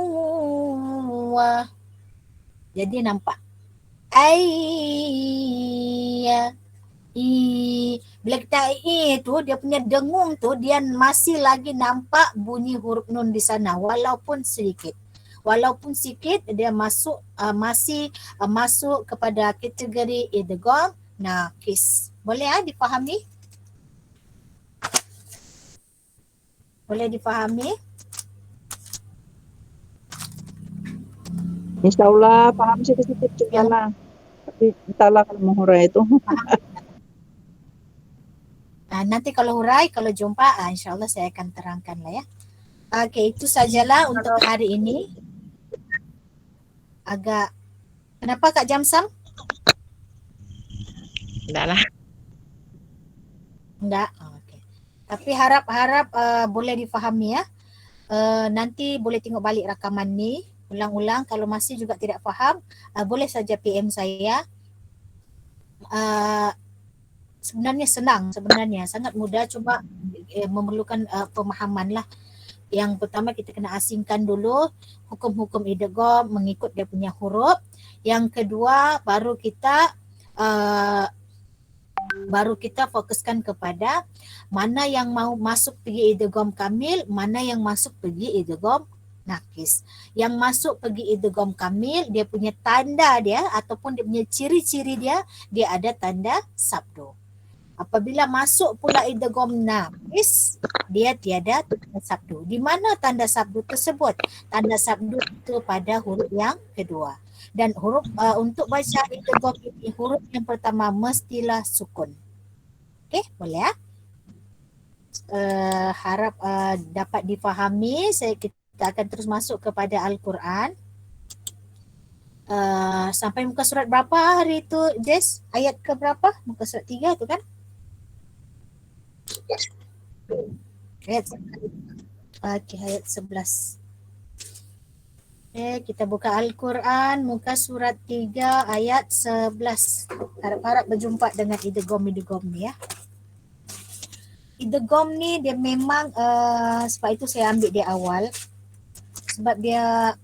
jadi nampak. Bila kita tu dia punya dengung tu dia masih lagi nampak bunyi huruf nun di sana walaupun sedikit. Walaupun sikit dia masuk masih masuk kepada kategori idgham nakis. Boleh dipahami? Boleh difahami? InsyaAllah faham sikit-sikit juga Yang lah. Tapi entahlah kalau menghurai itu. nanti kalau hurai, kalau jumpa, insyaAllah saya akan terangkan lah ya. Okey, itu sajalah untuk hari ini. Agak, kenapa Kak Jamsam? Enggak lah. Enggak. Okey. Tapi harap boleh difahami ya. Nanti boleh tengok balik rakaman ni, ulang-ulang. Kalau masih juga tidak faham, boleh saja PM saya. Sebenarnya senang, sebenarnya sangat mudah, cuma memerlukan pemahaman lah. Yang pertama kita kena asingkan dulu hukum-hukum idgham mengikut dia punya huruf. Yang kedua baru kita fokuskan kepada mana yang mau masuk pergi idgham kamil, mana yang masuk pergi idgham nakis. Yang masuk pergi idgham kamil, dia punya tanda dia ataupun dia punya ciri-ciri dia ada tanda sabdu. Apabila masuk pula idgham nakis, dia tiada tanda sabdu. Di mana tanda sabdu tersebut? Tanda sabdu itu pada huruf yang kedua. Dan huruf untuk baca idgham ini, huruf yang pertama mestilah sukun. Okey, boleh ya? Harap dapat difahami. Kita akan terus masuk kepada Al-Quran. Sampai muka surat berapa hari itu, Jess? Ayat ke berapa? Muka surat 3 tu kan? Ayat 11. Kita buka Al-Quran muka surat 3 ayat 11. Harap-harap berjumpa dengan idgham ni ya. Idgham ni dia memang sebab itu saya ambil dia awal. Sebab dia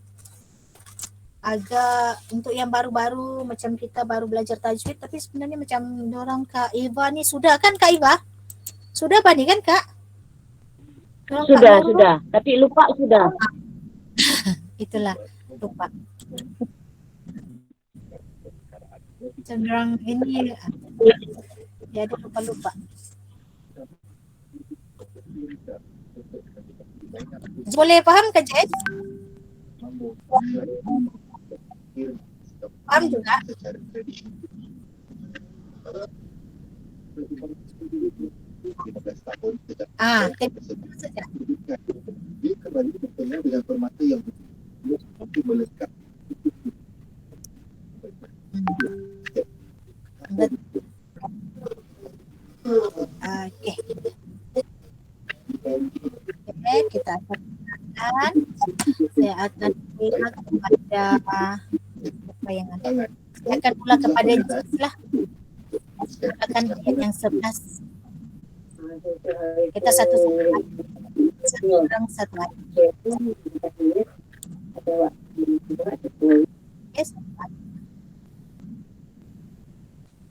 agak untuk yang baru-baru macam kita baru belajar tajwid, tapi sebenarnya macam diorang Kak Eva ni sudah kan Kak Eva? Sudah Bani kan Kak? Sudah. Tapi lupa sudah. Itulah, lupa. Cenderung ini dia ada lupa-lupa. Boleh faham ke Jess? Faham juga? Tengok saja. Okey, kita akan saya akan ulang kepada apa yang ada. Saya akan ulang kepada Jess lah. Akan ayat yang 11. Kita satu orang satu ayat. Yes.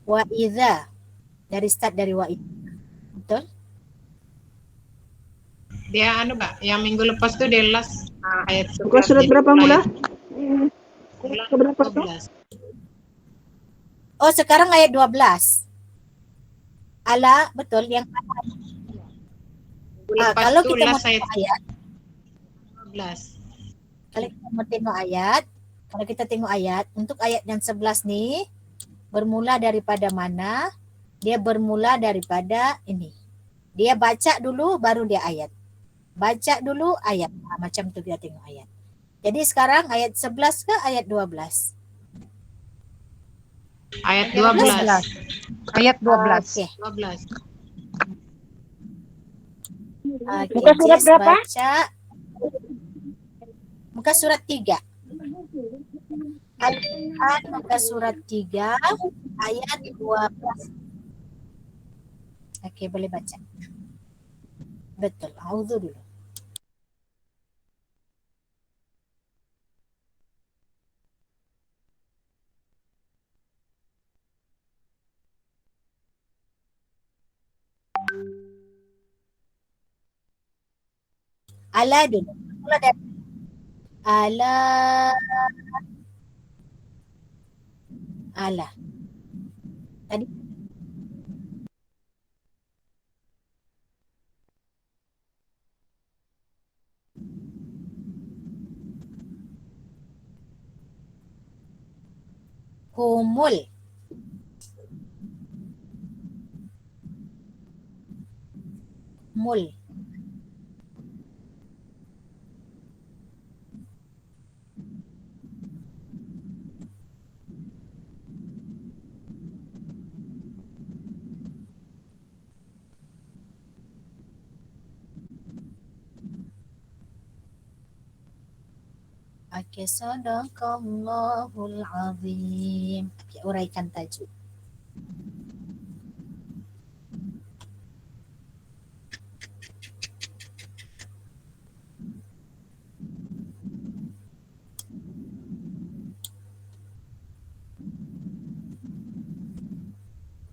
Wa idza, dari start dari wa idza. Betul? Dia Mbak, yang minggu lepas tuh dia last ayat 11. Muka surat berapa mula? Berapa tu? 12. Oh, sekarang ayat 12. Ala, betul yang Lepas kalau tuh kita mau last ayat tengok ayat, 12. kalau kita tengok ayat, untuk ayat yang 11 ni bermula daripada mana? Dia bermula daripada ini. Dia baca dulu baru dia ayat. Baca dulu ayat. Macam tu kita tengok ayat. Jadi sekarang ayat 11 ke ayat 12? Ayat 12. Ayat 12. Okey. 12. Muka surat Jess berapa? baca muka surat 3. Al-Quran muka surat 3 ayat 12. Okey, boleh baca. Betul. A'udzu dulu. Ala dulu. Mula dari ala. Ala. Tadi Humul. Mul. Okey, sadaqallahul azim. Okey, uraikan tajuk.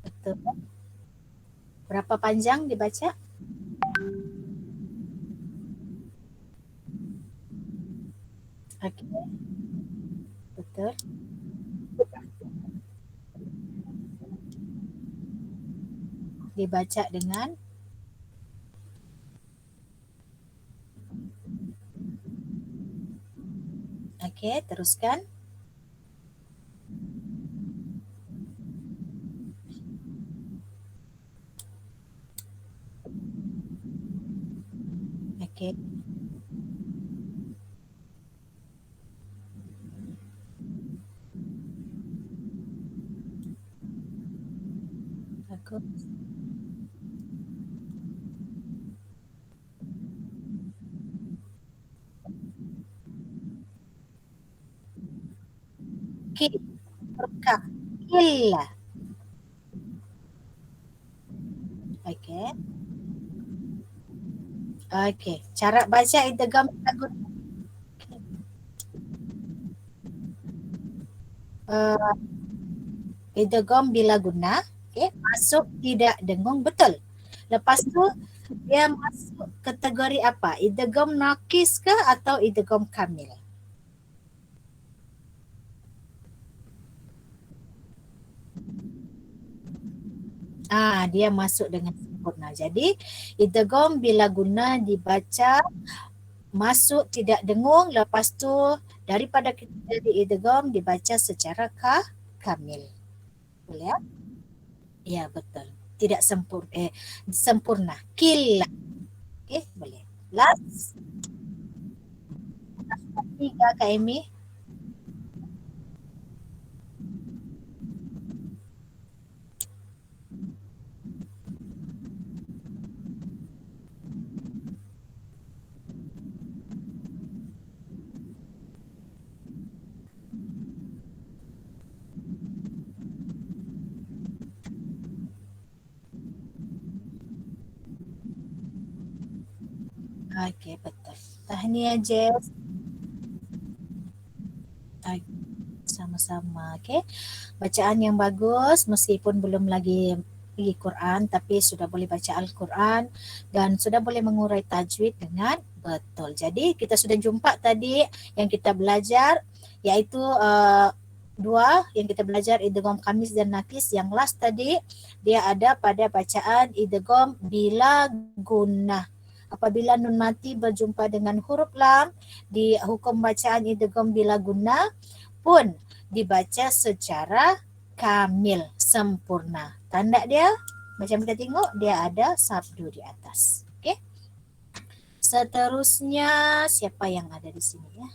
Betul. Berapa panjang dibaca? Okey. Betul. Dibaca dengan okey, teruskan. Okey. Bagus. Okey. Berkah. Illa. Okey. Okey. Cara baca idgham takut. Idgham bila guna, okey, masuk tidak dengung, betul. Lepas tu dia masuk kategori apa? Idgham nakis ke atau idgham kamil? Dia masuk dengan sempurna. Jadi idgham bila guna dibaca masuk tidak dengung, lepas tu daripada kita jadi idgham dibaca secara kamil. Boleh ya? Ya, betul. Tidak sempurna. Killa. Okey, boleh. Last. Tiga Kak Amy. Okey, betul. Tahniah Jess. Sama-sama. Okey. Bacaan yang bagus meskipun belum lagi pergi Quran tapi sudah boleh baca Al-Quran dan sudah boleh mengurai tajwid dengan betul. Jadi kita sudah jumpa tadi yang kita belajar iaitu dua yang kita belajar idgham khamis dan nakis. Yang last tadi dia ada pada bacaan idgham bila gunnah. Apabila nun mati berjumpa dengan huruf lam di hukum bacaan idgham bila gunnah pun dibaca secara kamil, sempurna. Tanda dia macam kita tengok dia ada sabdu di atas. Okey. Seterusnya siapa yang ada di sini ya?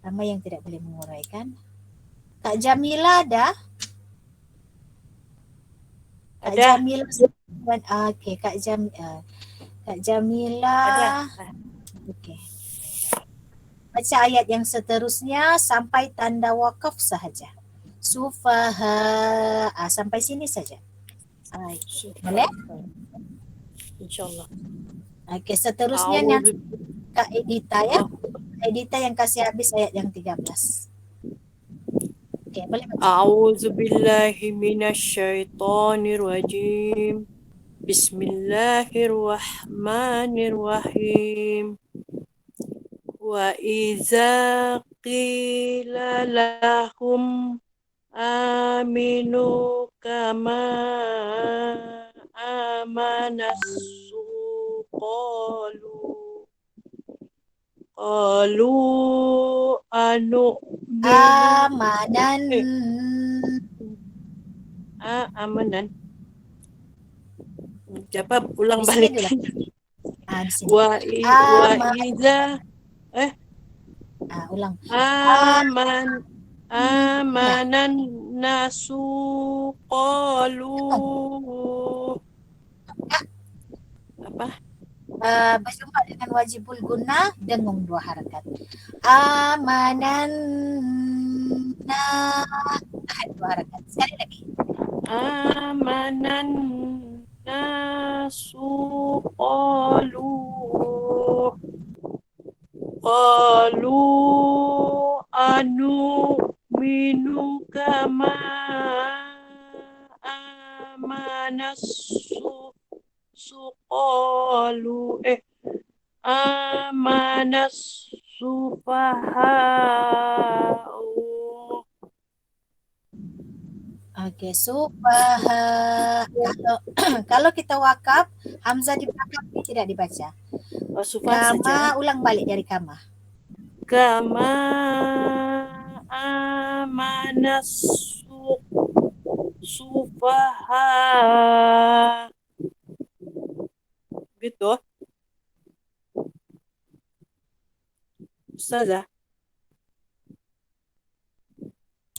Ramai yang tidak boleh menguraikan. Kak Jamila ada? Kak Ada. Jamila. Okey, Kak Jamila. Ada. Okey. Baca ayat yang seterusnya sampai tanda wakaf sahaja. Sufaha. Sampai sini saja. Boleh? InsyaAllah. Okey, seterusnya yang Kak Edita ya. Edita yang kasih habis ayat yang 13. Okey, boleh baca. A'udzubillahi minasyaitonirrajim. Bismillahirrahmanirrahim. Wa iza qila lahum aminu kama amanassu qalu anu'minu amanan. Coba ulang Di sini balik. dulu. Di sini. Wa iza Ulang. amanan nasu qalu apa? Berjumpa dengan wajibul gunnah dengung 2 harakat. Amanan 2 harakat. Sekali lagi. Amanan nasu qalu anu minu kama amanas suqalu amanas sufaha. Oke, kalau kita wakaf, hamzah di belakang ini tidak dibaca. Sufaha saja. Kama, ulang balik dari kama. Kama amanas sufaha. Gitu. Ustazah.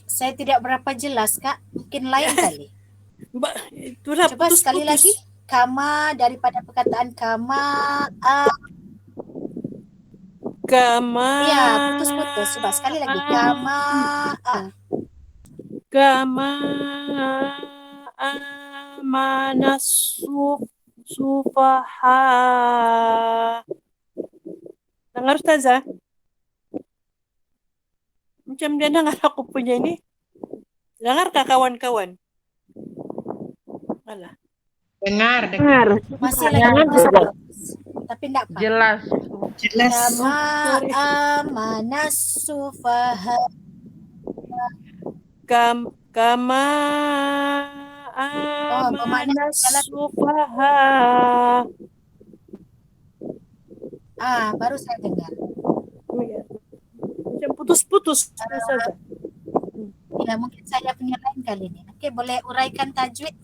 Saya tidak berapa jelas, Kak. Mungkin lain kali. Itulah Coba putus-putus. sekali lagi. Kama, daripada perkataan kama. Kama. Ya, putus-putus. Coba sekali lagi. Kama. Kama amanas sufaha. Dengar Ustazah? Macam dia dengar aku punya ini. Dengarkah kawan-kawan? Alah. Dengar. Masih lagi putus. Tapi enggak apa. Jelas. Jelas. Kama amanas sufaha. Kama bermakna amanas jalan. sufaha. Baru saya dengar. Macam putus-putus. Ustazah. Ya, mungkin saya punya lain kali ini. Oke, boleh uraikan tajwid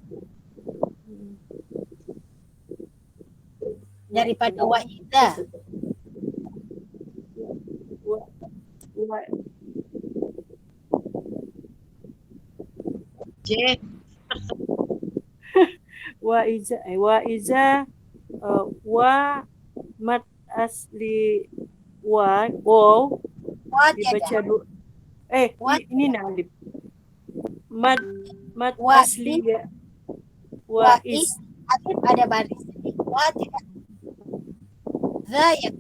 daripada wa'idha. Wa iza wa mat asli wow dibaca dulu. Ini alif. Mad asli ya. Wa is alif ada baris. Wa tidak. Za ya.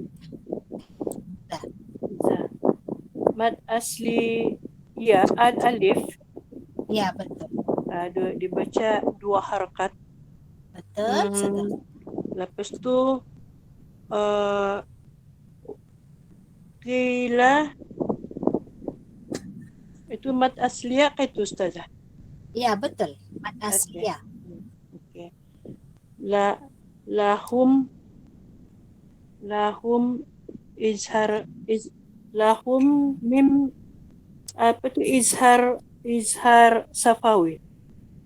Mad asli ya alif. Ya, betul. Dibaca 2 harakat. Betul. Lepas tu qila itu mad asliya ke itu Ustazah? Ya, betul. Mad asliya. Okay. Lahum lahum mim apa tu izhar safawi.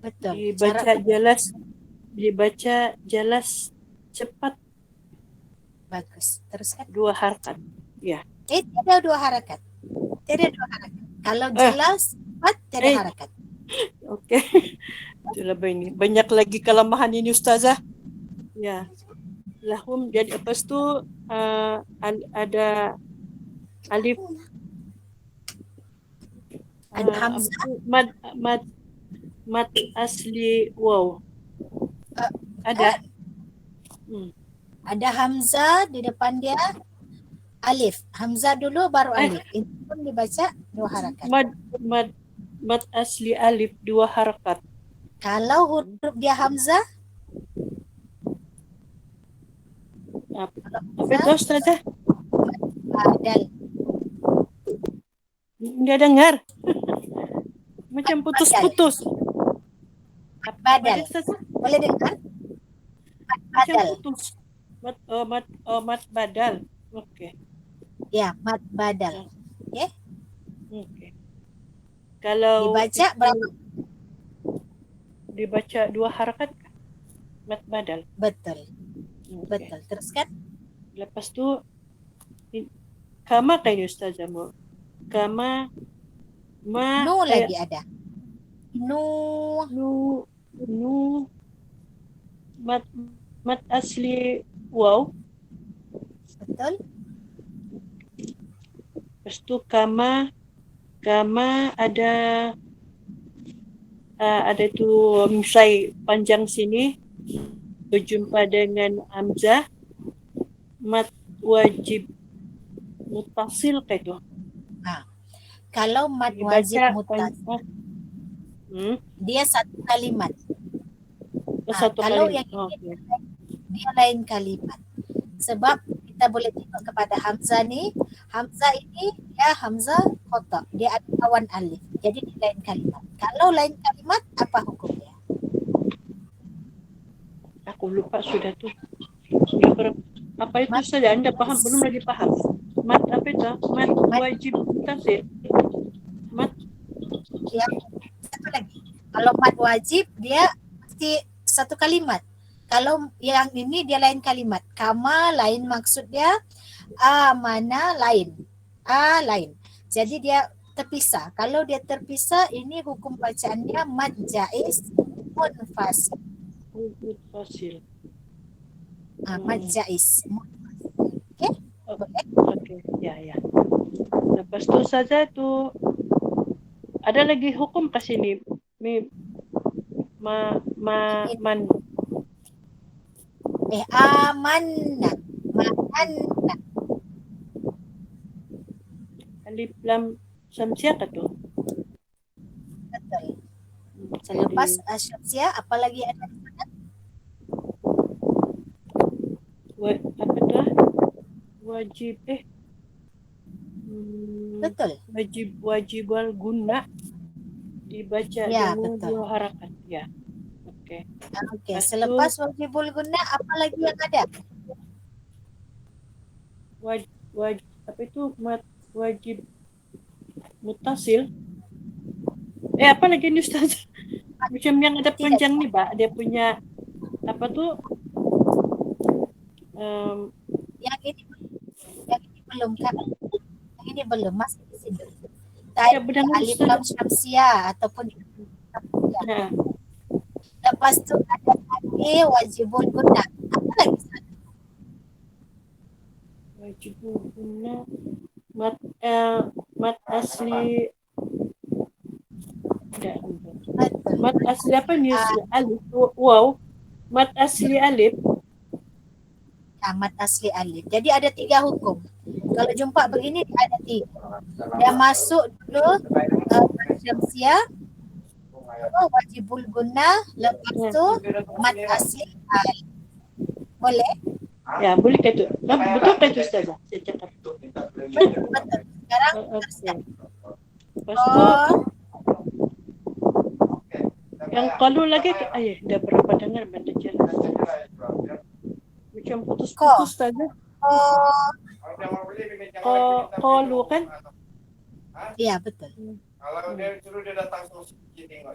Betul. Dibaca jelas cepat. Bagus. Teruskan. 2 harakat. Ya. Tidak 2 harakat. Tidak 2 harakat. Kalau jelas cepat tidak harakat. Oke. Itulah ini. Banyak lagi kelemahan ini Ustazah. Ya. Lahum jadi lepas tu ada alif ada hamzah mad asli wow. Ada ada hamzah di depan dia alif. Hamzah dulu baru alif. Itu pun dibaca 2 harakat. Mad asli alif 2 harakat. Kalau huruf dia hamzah apa itu Ustazah? Badal. Dia dengar. Macam putus-putus. Badal. Boleh dengar? Macam Badal. putus. Mat badal. Okey. Ya, mad badal. Okey. Okey. Kalau dibaca berapa? dibaca 2 harakat kah? Mat badal. Betul. Oke. Betul. Teruskan. Lepas tu kama kan Ustazah mau. Kama ma Nu lagi ada. Nu. nu mat asli wow. Betul. Lepas tu kama ada tu misai panjang sini berjumpa dengan hamzah mat wajib mutasil kayak itu. Kalau mad Dibaca wajib muttasil, dia satu kalimat. satu Kalau kali. yang ini dia lain kalimat. Sebab kita boleh tengok kepada Hamzah ni, Hamzah ini dia Hamzah khata, dia ada lawan alif. Jadi dia lain kalimat. Kalau lain kalimat, apa hukumnya? Aku lupa sudah tu. Sudah apa itu saja Anda paham belum lagi paham. Mat apa itu? Mat wajib mutasil. Mat Ya, satu lagi. Kalau mad wajib dia mesti satu kalimat. Kalau yang ini dia lain kalimat. Kama lain maksud dia, mana lain. Lain. Jadi dia terpisah. Kalau dia terpisah, ini hukum bacaannya mad jaiz munfasil. mutasil. Mad jaiz. Okey? Boleh? Okey, ya. Lepas tu saja tu ada lagi hukum ke sini. Man. Amanna. Ma'anna. Alif lam samsiah ke tu? Betul. Selepas syamsiah, apa lagi ada? Apa tu? Wajib Betul. wajibal guna dibaca Ya, dengan betul. 2 harakat. Ya. Okey. Okey, Lepas selepas wajibul guna, apa lagi yang ada? Apa itu wajib mutasil. Apa lagi ni Ustaz? Macam yang ada panjang ni, Pak. Dia punya apa tu? Yang ini belum kan? Yang ini belum, masih di sini. Ya, Tadi benar, alif Ustaz. lam syamsiah ataupun Ya. lepas tu ada lagi wajibul guna. Apa lagi? Wajibul guna mat asli mat asli apa ni? Alif wow. Mat asli alif. Mad asli alif. Jadi ada 3 hukum. Kalau jumpa begini ada 3. Dia masuk dulu syamsiah, wajibul guna, lepas tu mad asli alif. Boleh? Ya, boleh ke tu? Betul ke tu Ustazah? Saya cakap. Betul. Sekarang Okey. Lepas tu yang kalau lagi dah berapa dengar benda jelas. Macam putus-putus Ustazah. Qalu kan? Ya, betul. Kalau dia suruh dia datang terus tengok.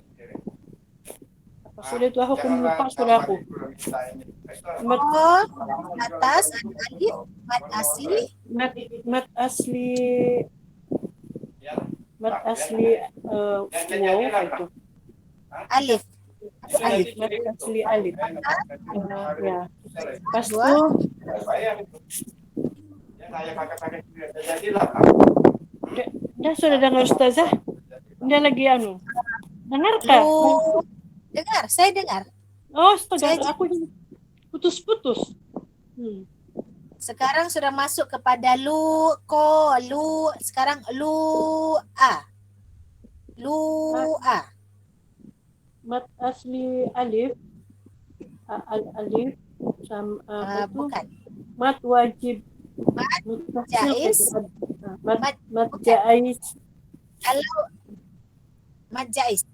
Apa sudah tu aku pun lupa sudah aku. Atas alif mad asli. Mat asli wow itu. Alif. Mat asli alif. Ya. Lepas tu dah sudah dengar Ustazah? Dia lagi dengar kah? Dengar, saya dengar. Oh, Ustazah, aku putus-putus. Sekarang sudah masuk kepada lu. Sekarang lu a. Mat asli alif. Alif sama Bukan. mat wajib. Jaiz. Mat jaiz. Kalau mad jaiz.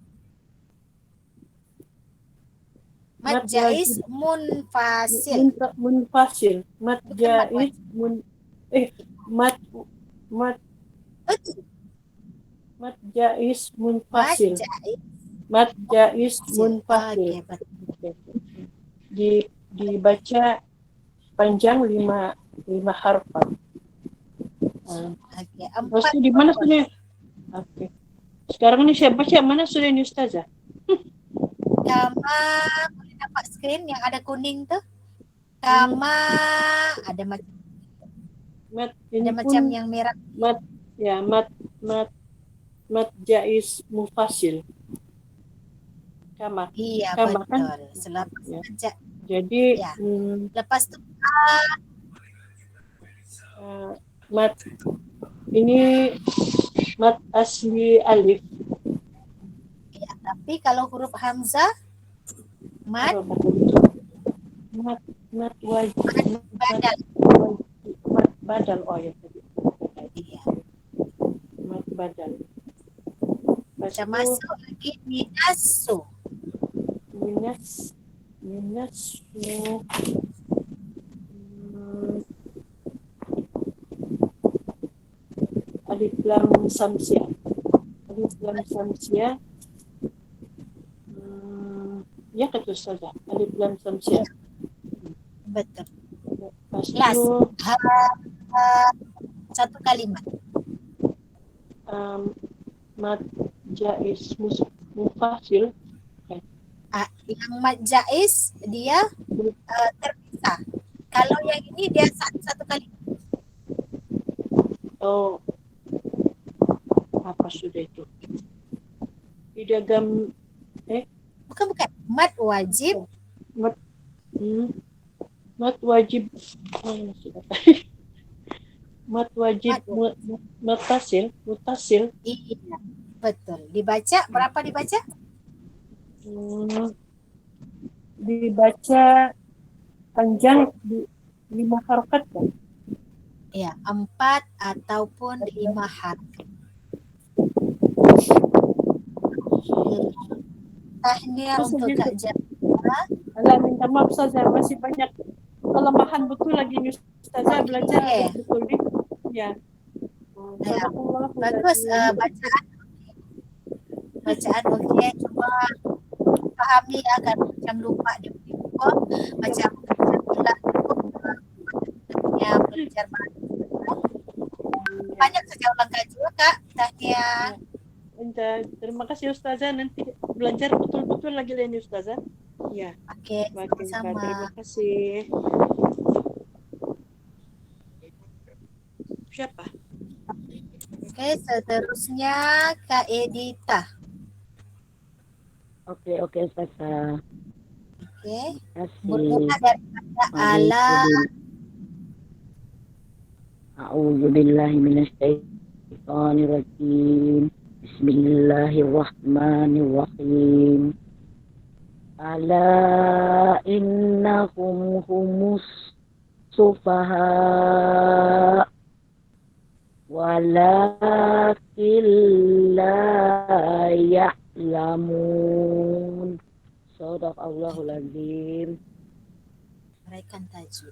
Mad jaiz munfasil. Munfasil. Mat jaiz mat jaiz munfasil. Mad jaiz Mad jaiz Oke, munfasil. betul. Dibaca panjang lima harfan. Oke, Terus 4 di mana sudah? Oke. Sekarang ini saya baca mana sudah ini Ustazah? Kama, boleh nampak screen yang ada kuning tuh? Kama, ada macam Mat ini ada pun macam yang merah. mat ya mat jaiz mufasil. Kama. Iya, Kama kan? betul. Selepas Ya. baca, Jadi ya. Lepas tu mat ini mat asli alif. ya, tapi kalau huruf hamzah mad Mat wajib. badal. Mat badal. Oh ya tadi. Iya. Mat badal. Kita masuk lagi minasu. Minas alif lam samsiah. Alif lam samsiah. Ya kata saja. Alif lam samsiah. Betul. Lepas Las. itu Satu kalimat. mat jaiz mufasil. Yang mad jaiz dia terpisah. Kalau yang ini dia satu kalimat. Oh, apa sudah itu? Idgham Bukan. Mad wajib. Mat wajib. Mat wajib mutasil. Iya. Betul. Dibaca berapa dibaca? Dibaca panjang di 5 harokat kan? Ya, 4 ataupun 5 harf. Tahniah untuk Kak Jamila. Allah minta maaf saja, masih banyak kelemahan betul lagi nih Ustazah belajar betul nih. Ya. Bagus bacaan okey, cuma pahami ya kan macam lupa dia punya buku macam yang belajar banyak saja ulang kaji Kak. Tahniah. Terima kasih Ustazah, nanti belajar betul-betul lagi lain Ustazah. Ya. Oke, sama. Terima kasih. Siapa? Oke, seterusnya Kak Edita. Oke, Ustazah. Oke. Kasih. Bermula daripada ala. A'udzu billahi minasyaitonir rajim. Bismillahirrahmanirrahim. Ala innahum humus sufaha walakin la ya'lamun. Shadaqallahul azim. Uraikan tajwid.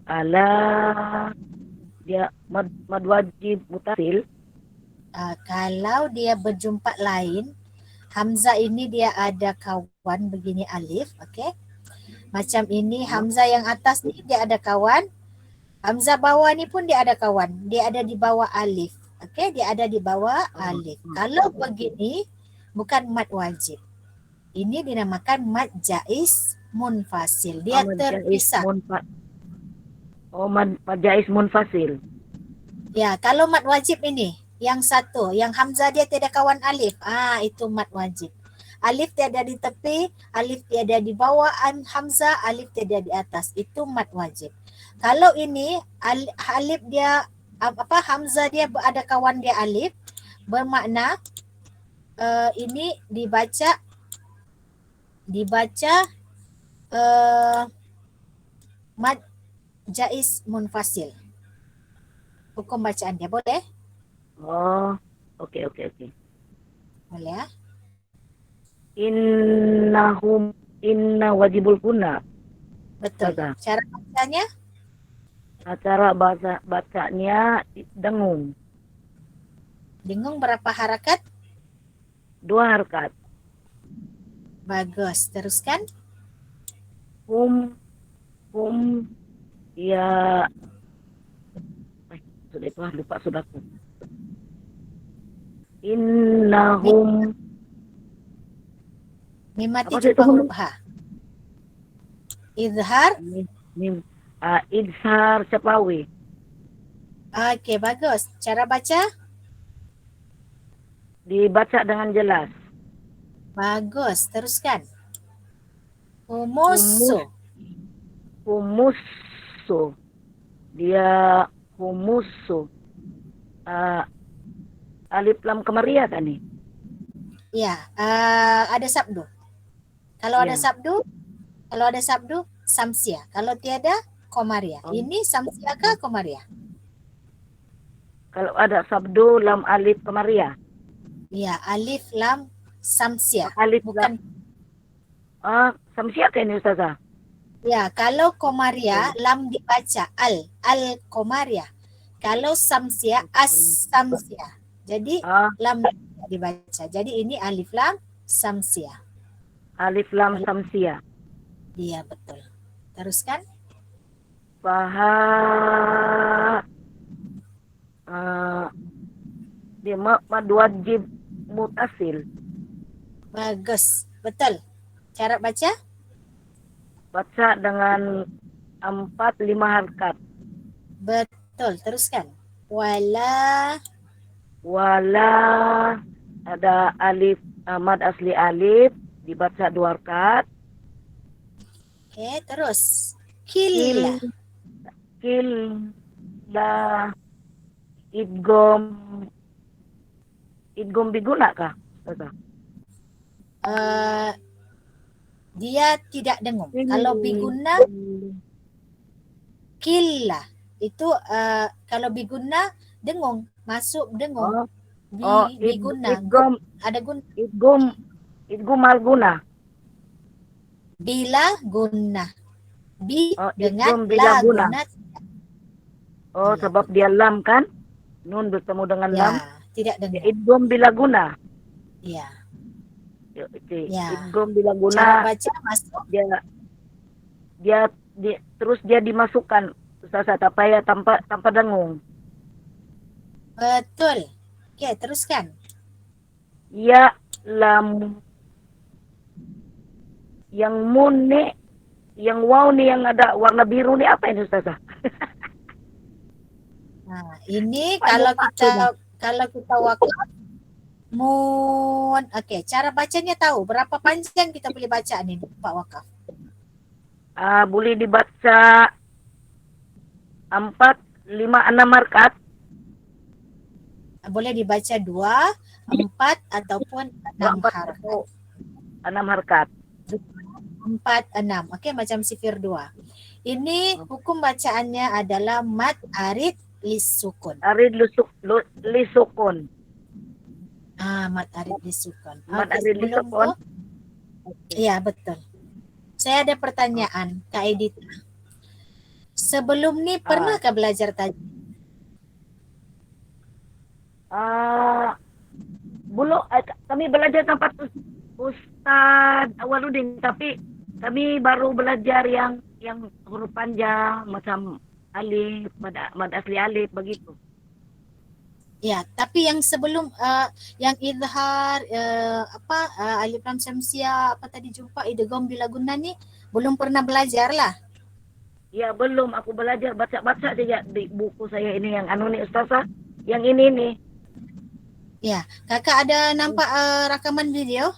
Ala dia mad wajib mutasil. Kalau dia berjumpa lain, hamzah ini dia ada kawan begini alif, okey. Macam ini hamzah yang atas ni dia ada kawan, hamzah bawah ni pun dia ada kawan, dia ada di bawah alif, okey, dia ada di bawah alif. Kalau begini bukan mad wajib. Ini dinamakan mad jaiz munfasil. Dia terpisah. Mad jaiz munfasil. Ya, kalau mad wajib ini yang satu, yang hamzah dia tiada kawan alif. Itu mad wajib. Alif tiada di tepi, alif tiada di bawah hamzah, alif tiada di atas. Itu mad wajib. Kalau ini alif dia hamzah dia ada kawan dia alif, bermakna ini dibaca mad jaiz munfasil. Hukum bacaan dia boleh? Oh, oke. Boleh ya? Inna wajibul kuna. Betul. Baca. Cara bacanya? Cara bacanya dengung. Dengung berapa harakat? 2 harakat. Bagus. Teruskan. Hum ya. Sudah itu lupa sudahku. Innahum. Mim mati Apa sih jumpa itu? huruf H. Izhar. Idhar Cepawi. Oke, bagus. Cara baca? Dibaca dengan jelas. Bagus. Teruskan. Humusu. Humusu. Dia humusu. Alif lam kemaria kan nih? Ya, ada sabdu. Kalau ada sabdu, samsia. Kalau tiada, komaria. Ini samsia kah komaria? Kalau ada sabdu lam alif kemaria. Ya, alif lam samsia. Alif Bukan. Samsia kan ini Ustazah? Ya, kalau komaria lam dibaca al komaria. Kalau samsia as samsia. Jadi lam dibaca. Jadi ini alif lam samsia. Alif lam samsia. Iya, betul. Teruskan. Dia mad wajib mutasil. Bagus, betul. Cara baca? Baca dengan 4-5 harakat. Betul, teruskan. Wala ada alif mad asli alif dibaca 2 harakat. Oke, terus. Killa. Killa idgom biguna kah? Dia tidak dengung. Kalau biguna killa itu kalau biguna dengung, masuk dengung. Biguna ada guna. Idgom malguna. Bila guna. Dengan bila la guna. Ya. Sebab dia lam kan? Nun bertemu dengan lam. Tidak dengung. Idgom bila guna. Ya. Idgom bila guna. Cara baca masuk. Dia terus dia dimasukkan Ustazah tanpa dengung. Betul. Oke, teruskan. Ya lam yang mun nih, yang waw nih yang ada warna biru nih apa ini Ustazah? Nah, ini kalau kita wakaf mun. Oke, cara bacanya tahu berapa panjang kita boleh baca nih Pak Wakaf? Boleh dibaca 4, 5, 6 harakat. Boleh dibaca 2, 4 ataupun 6 harakat. 6 harakat. 4, 6. Oke, macam sifir 2. Ini hukum bacaannya adalah mad arid lisukun. Arid lisukun. Mad arid lisukun. Mad arid lisukun. Iya, betul. Saya ada pertanyaan, Kak Edith. Sebelum ni pernahkah belajar tajwid? Belum, kami belajar tempat Ustaz Awaludin, tapi kami baru belajar yang huruf panjang macam alif, mad asli alif begitu. Ya, tapi yang sebelum yang izhar alif lam syamsia apa tadi jumpa idgham bila guna ni belum pernah belajar lah. Ya, belum, aku belajar baca-baca saja di buku saya ini yang anu nih Ustazah, yang ini nih. Ya, Kakak ada nampak rakaman video?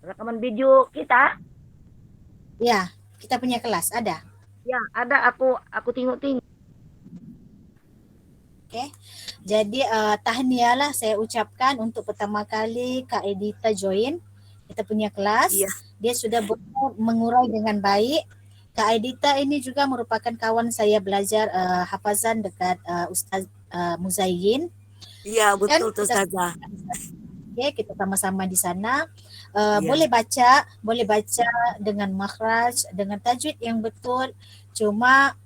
Rekaman video kita? Ya, kita punya kelas ada. Ya, ada, aku tengok-tengok. Oke. Jadi tahniah lah saya ucapkan untuk pertama kali Kak Edita join kita punya kelas. Iya. Dia sudah mengurai dengan baik. Kak Edita ini juga merupakan kawan saya belajar hafazan dekat Ustaz Muzayyin. Iya, betul tuh Ustazah. Oke, kita sama-sama di sana. Boleh baca dengan makhraj, dengan tajwid yang betul. Cuma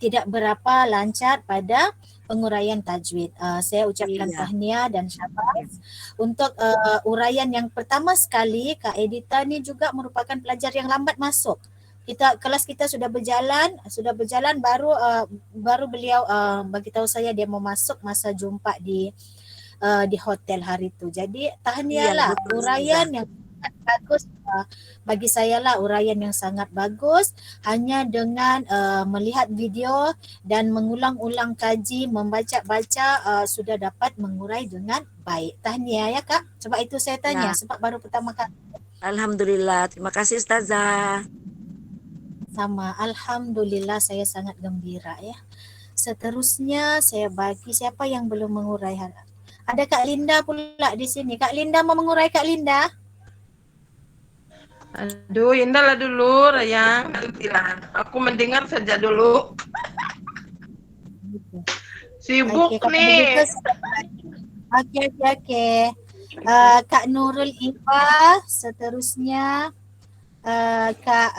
tidak berapa lancar pada penguraian tajwid. Saya ucapkan Iya. tahniah dan syabas untuk uraian yang pertama sekali. Kak Edita ni juga merupakan pelajar yang lambat masuk. Kelas kita sudah berjalan baru beliau bagi tahu saya dia mau masuk masa jumpa di hotel hari tu. Jadi tahniahlah, betul, uraian yang sangat bagus. Bagi saya lah uraian yang sangat bagus, hanya dengan melihat video dan mengulang-ulang kaji, membaca-baca sudah dapat mengurai dengan baik. Tahniah ya Kak. Sebab itu saya tanya, Ya. sebab baru pertama kali. Alhamdulillah. Terima kasih Ustazah. Sama, alhamdulillah saya sangat gembira ya. Seterusnya saya bagi siapa yang belum mengurai. Ada Kak Linda pula di sini. Kak Linda mau mengurai, Kak Linda? Aduh, Indah lah dulu, Rayang. Nantilah. Aku mendengar saja dulu. Sibuk Okey, kalau nih. begitu okey. Kak Nurul Ifa, seterusnya Kak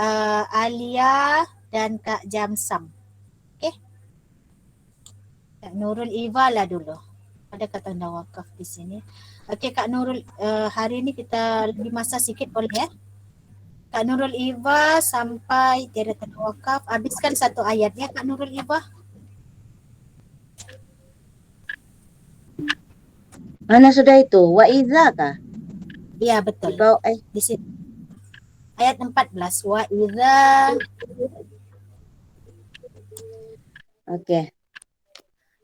Alia dan Kak Jamsam. Okey. Kak Nurul Ifa lah dulu. Ada kata tanda wakaf di sini. Okey Kak Nurul, hari ini kita lebih masa sikit boleh ya? Kak Nurul Iva sampai tiada tanda wakaf. Habiskan satu ayat ya Kak Nurul Iva. Mana sudah itu? Wa idza kah? Ya betul. Di sini. Ayat 14. Wa idza. Okey.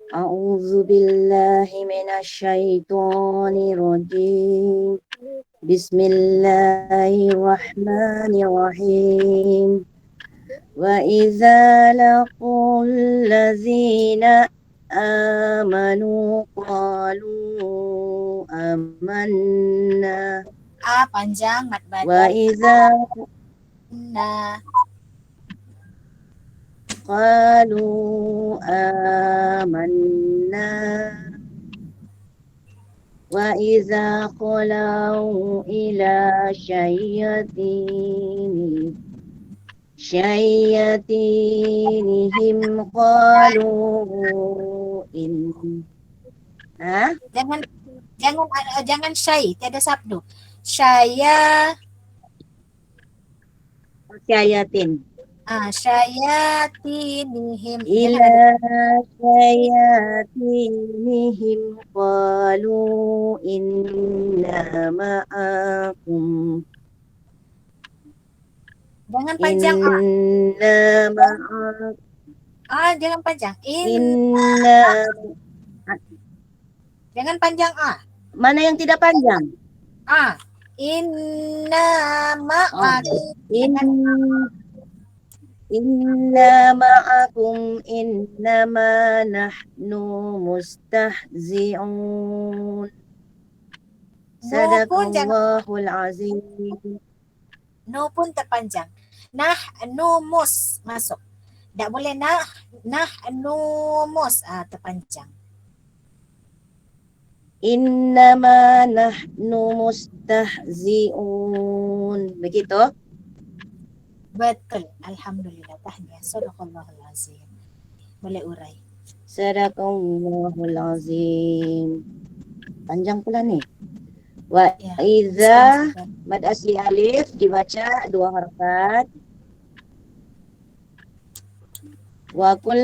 A'udzu billahi minasyaitonir rajim. Bismillahirrahmanirrahim. Wa idza laqul ladzina amanu qalu amanna. Panjang mat badan. Wa idza qalu amanna. Wa idza qalu ila syayatinihim qalu Jangan syai, tiada sabdu. Syayatinihim. Ila syayatinihim qalu inna ma'akum. Jangan panjang Inna ma'akum. Jangan panjang. Jangan panjang Mana yang tidak panjang? Inna ma'akum. Inna ma'akum innama nahnu mustahzi'un. Sadaqallahul azim. No pun terpanjang. Nahnu masuk. Tak boleh nahnu terpanjang. Innama nahnu mustahzi'un. Begitu? Betul. Alhamdulillah. Tahniah. Sadaqallahul azim. Boleh urai. Sadaqallahul azim. Panjang pula ni. Wa idza mad asli alif dibaca 2 harakat. Wa kul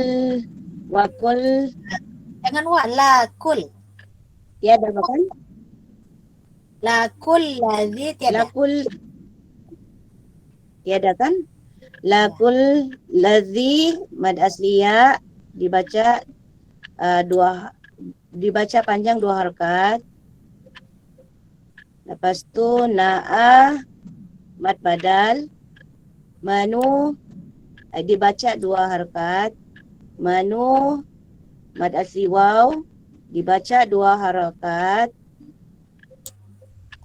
jangan la kul. Tiada bukan? La kul ladzi tiada. La kul tiada kan? La kul ladzi mad asliya dibaca dibaca panjang 2 harakat. Lepas tu na'a mad badal. Manu dibaca 2 harakat. Manu mad asli waw dibaca 2 harakat.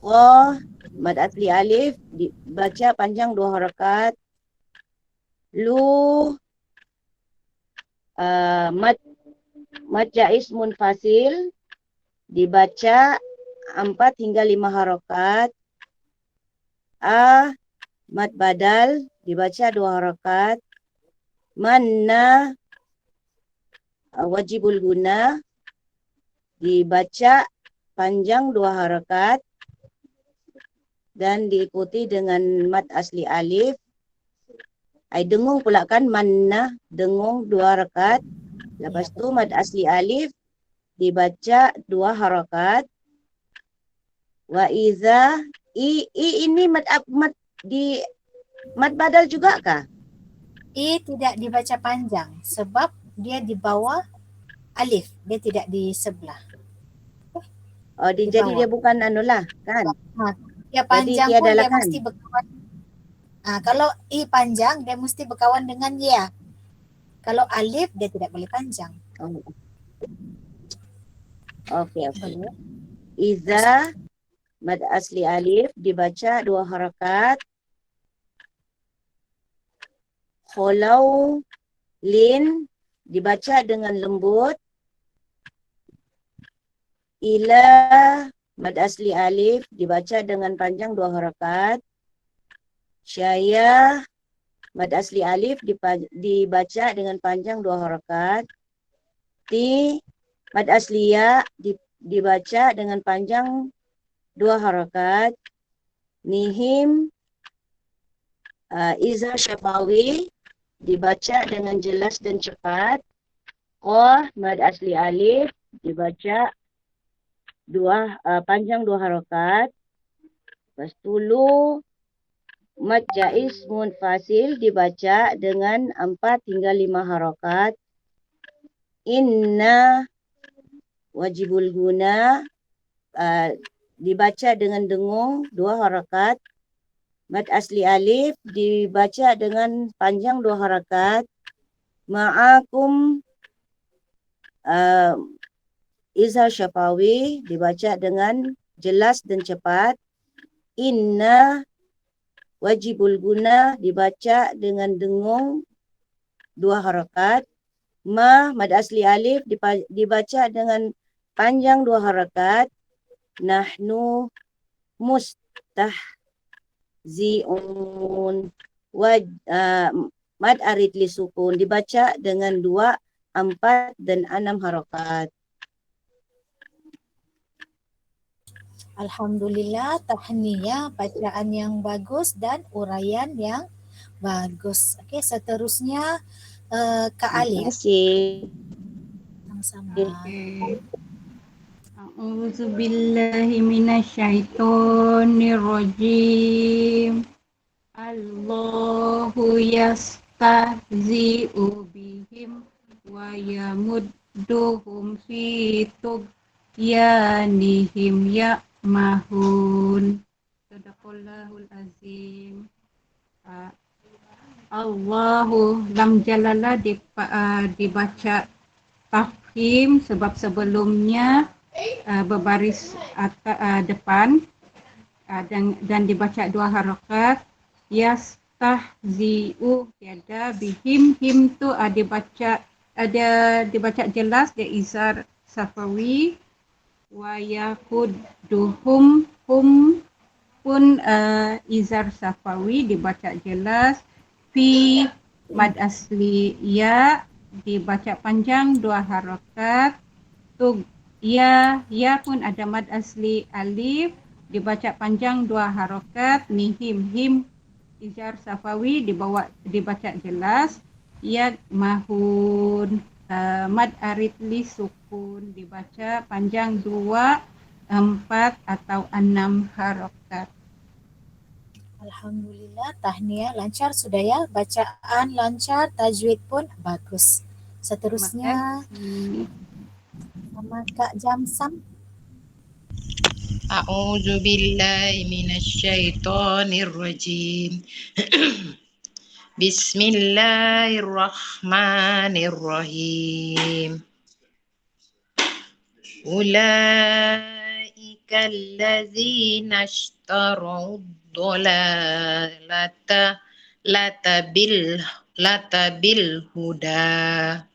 Qa mad asli alif dibaca panjang 2 harakat. Lu mad jaiz munfasil dibaca 4 hingga 5 harakat. Mad badal dibaca 2 harakat. Manna wajibul guna dibaca panjang 2 harakat dan diikuti dengan mad asli alif. Dengung pula kan, manna, dengung 2 harakat. Lepas tu mad asli alif dibaca 2 harakat. Wa iza, ini mad badal juga kah? Tidak dibaca panjang sebab dia di bawah alif, dia tidak di sebelah. Di Jadi bawah. dia bukan anulah kan? Ya panjang Jadi pun tiada dia lah kan? mesti berkawan. Kalau panjang dia mesti berkawan dengan ya. Kalau alif dia tidak boleh panjang. Okey. Iza mad asli alif dibaca 2 harakat. Kholau lin dibaca dengan lembut. Ila mad asli alif dibaca dengan panjang 2 harakat. Syaya mad asli alif dibaca dengan panjang 2 harakat. Ti mad asli ya dibaca dengan panjang 2 harakat. Mihim iza syafawi dibaca dengan jelas dan cepat. Qaf mad asli alif dibaca panjang 2 harakat. Lepas tu lu mad jaiz munfasil dibaca dengan 4 hingga 5 harakat. Inna wajibul guna dibaca dengan dengung 2 harakat. Mad asli alif dibaca dengan panjang 2 harakat. Ma'akum izhar syafawi dibaca dengan jelas dan cepat. Inna wajibul guna dibaca dengan dengung 2 harakat. Ma mad asli alif dibaca dengan panjang 2 harakat. Nahnu mustahzi'un mad arid li sukun dibaca dengan 2, 4 dan 6 harakat. Alhamdulillah, tahniyah, bacaan yang bagus dan uraian yang bagus. Okey, seterusnya Kak Ali. Terima kasih. Sama-sama. A'udzubillahi minasyaitonirrajim. Allahu yastahzi'u bihim wa yamudduhum fi tughyanihim ya'mahun. Sadaqallahul azim. Allahu lam jalalah dibaca tafhim sebab sebelumnya berbaris depan dan dibaca 2 harakat. Yastahzi'u tiada, bihim him tu dibaca jelas, dia izhar safawi. Wa yakudduhum hum pun izhar safawi dibaca jelas. Fi mad asli ya dibaca panjang 2 harakat. Tug ya pun ada mad asli alif dibaca panjang 2 harakat. Mihim him izhar safawi dibaca jelas. Ya mahun mad arid li sukun dibaca panjang 2, 4 atau 6 harakat. Alhamdulillah, tahniyah lancar sudah ya, bacaan lancar, tajwid pun bagus. Seterusnya sama Kak Jamsam. A'udzubillahi minasyaitonirrajim. Bismillahirrahmanirrahim. Ulaika allazina ishtarau dhalalata latabil huda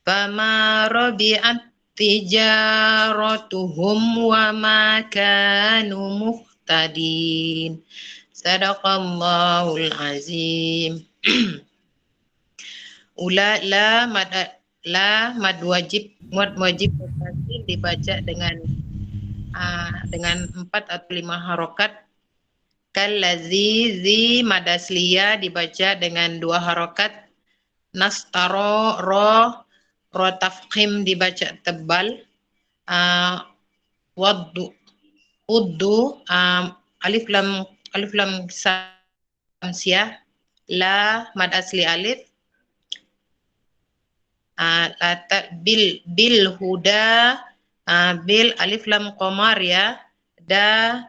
fama rabi'at tijaratuhum wa ma kanu muhtadin. Sadaqallahul azim. La mad wajib muttasil dibaca dengan 4 atau 5 harokat. Kallazi zi mad asliyah dibaca dengan 2 harokat. Nastaro ro tafkhim dibaca tebal. Waddu uddu alif lam samsiah la mad asli alif. Bil huda bil alif lam qamar ya. Da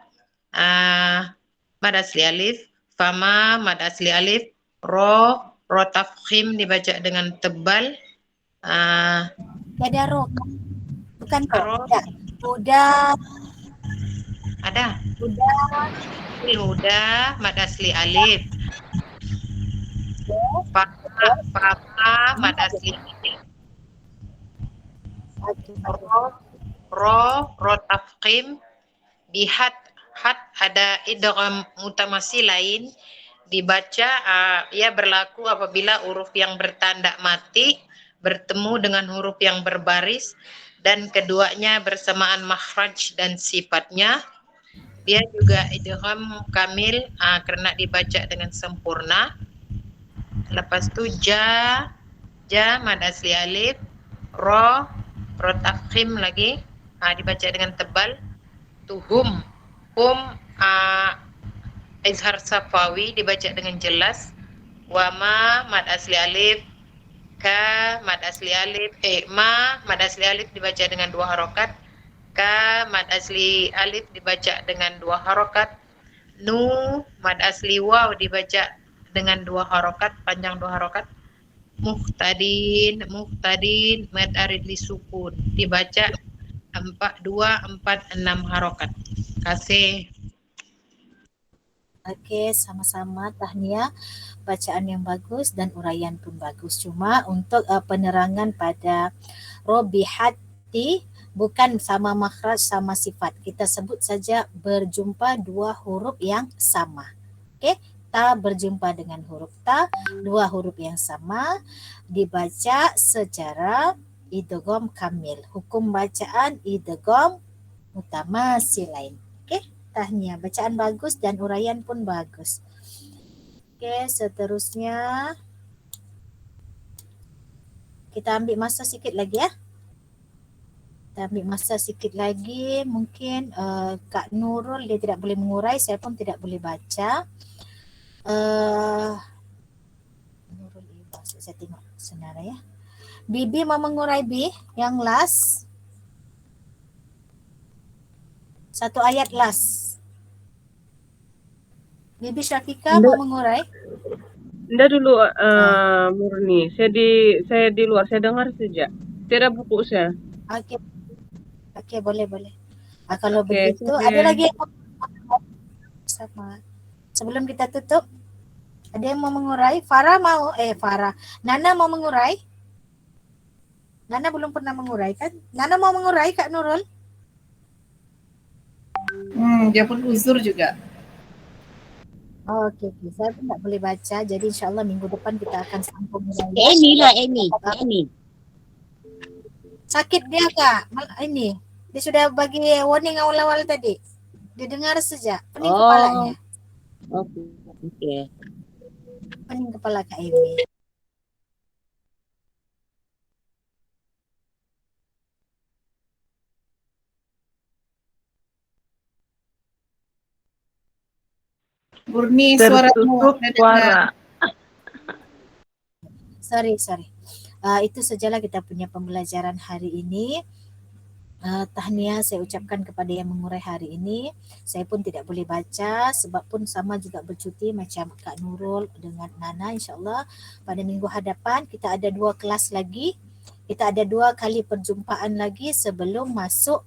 mad asli alif. Fama mad asli alif. Ro tafkhim dibaca dengan tebal. Ada ro, bukan Ro. ro. Udah. Ada. Udah. Bil huda mad asli alif. Fama mad asli alif. Ro tafkhim bihat ada idgham mutamassil lain dibaca ia berlaku apabila huruf yang bertanda mati bertemu dengan huruf yang berbaris dan keduanya bersamaan makhraj dan sifatnya. Dia juga idgham kamil karena dibaca dengan sempurna. Lepas tu ja mad asli alif. Ro tafkhim lagi dibaca dengan tebal. Tuhum izhar safawi dibaca dengan jelas. Wama mad asli alif. Ka mad asli alif. Ma mad asli alif dibaca dengan 2 harokat. Ka mad asli alif dibaca dengan 2 harokat. Nu mad asli waw dibaca dengan 2 harokat, panjang 2 harokat. Muhtadin mad arid li sukun dibaca 2, 4, 6 harokat. Kasih. Oke, sama-sama tahniah, bacaan yang bagus dan uraian pun bagus. Cuma untuk penerangan pada robihati bukan sama makhraj sama sifat. Kita sebut saja berjumpa 2 huruf yang sama. Oke, ta berjumpa dengan huruf ta, 2 huruf yang sama dibaca secara idgham kamil. Hukum bacaan idgham mutamatsilain. Oke. Tahniah, bacaan bagus dan uraian pun bagus. Oke, seterusnya kita ambil masa sikit lagi ya. Kita ambil masa sikit lagi. Mungkin Kak Nurul dia tidak boleh mengurai, saya pun tidak boleh baca. Nurul Ibas, saya tengok sebenarnya ya. Bibi mau mengurai Bi yang last. 1 ayat last. Bibi Syafika mau mengurai? Nda dulu Murni. Saya di luar, saya dengar saja. Tidak buku saya. Oke, boleh. Kalau Oke, begitu, saya- ada lagi yang mau sama. Sebelum kita tutup, ada yang mau mengurai? Farah. Nana mau mengurai? Nana belum pernah mengurai kan? Nana mau mengurai Kak Nurul? Dia pun uzur juga. Oke. Saya pun tak boleh baca. Jadi insyaAllah minggu depan kita akan sambung. Amy. Sakit dia Kak. Ini. Dia sudah bagi warning awal-awal tadi. Dia dengar saja. Pening kepalanya. Oke. Pening kepala Kak Amy. Murni suaramu. Tertutup suara. Sorry. Itu sajalah kita punya pembelajaran hari ini. Tahniah saya ucapkan kepada yang mengurai hari ini. Saya pun tidak boleh baca sebab pun sama juga bercuti macam Kak Nurul dengan Nana. InsyaAllah pada minggu hadapan kita ada 2 kelas lagi. Kita ada 2 kali perjumpaan lagi sebelum masuk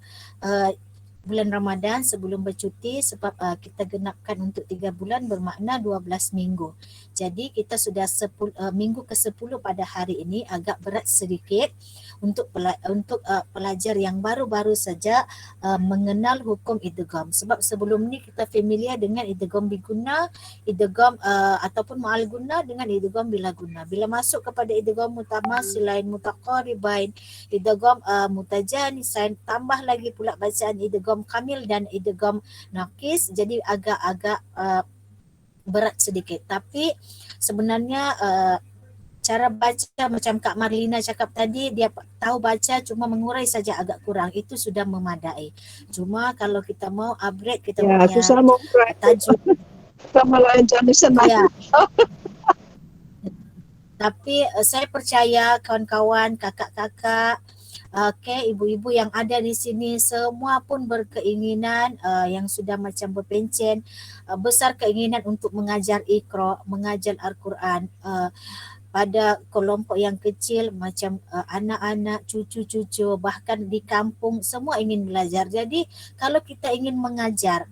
bulan Ramadan, sebelum bercuti sebab kita genapkan untuk 3 bulan bermakna 12 minggu. Jadi kita sudah minggu ke-10 pada hari ini agak berat sedikit untuk pelajar yang baru-baru saja mengenal hukum idgham. Sebab sebelum ni kita familiar dengan idgham biguna, idgham ataupun ma'al guna dengan idgham bila guna. Bila masuk kepada idgham mutamatsilain, mutaqaribain, idgham mutajanisain, tambah lagi pula bacaan idgham kamil dan idgham naqis, jadi agak-agak berat sedikit. Tapi sebenarnya cara baca macam Kak Marlina cakap tadi, dia tahu baca cuma mengurai saja agak kurang, itu sudah memadai. Cuma kalau kita mau upgrade kita Ya, punya susah mengurai. tajuk. Sama lain jenis Ya. Tapi saya percaya kawan-kawan, kakak-kakak, ibu-ibu yang ada di sini semua pun berkeinginan yang sudah macam berpencen, besar keinginan untuk mengajar Iqra, mengajar Al-Quran pada kelompok yang kecil macam anak-anak, cucu-cucu, bahkan di kampung semua ingin belajar. Jadi kalau kita ingin mengajar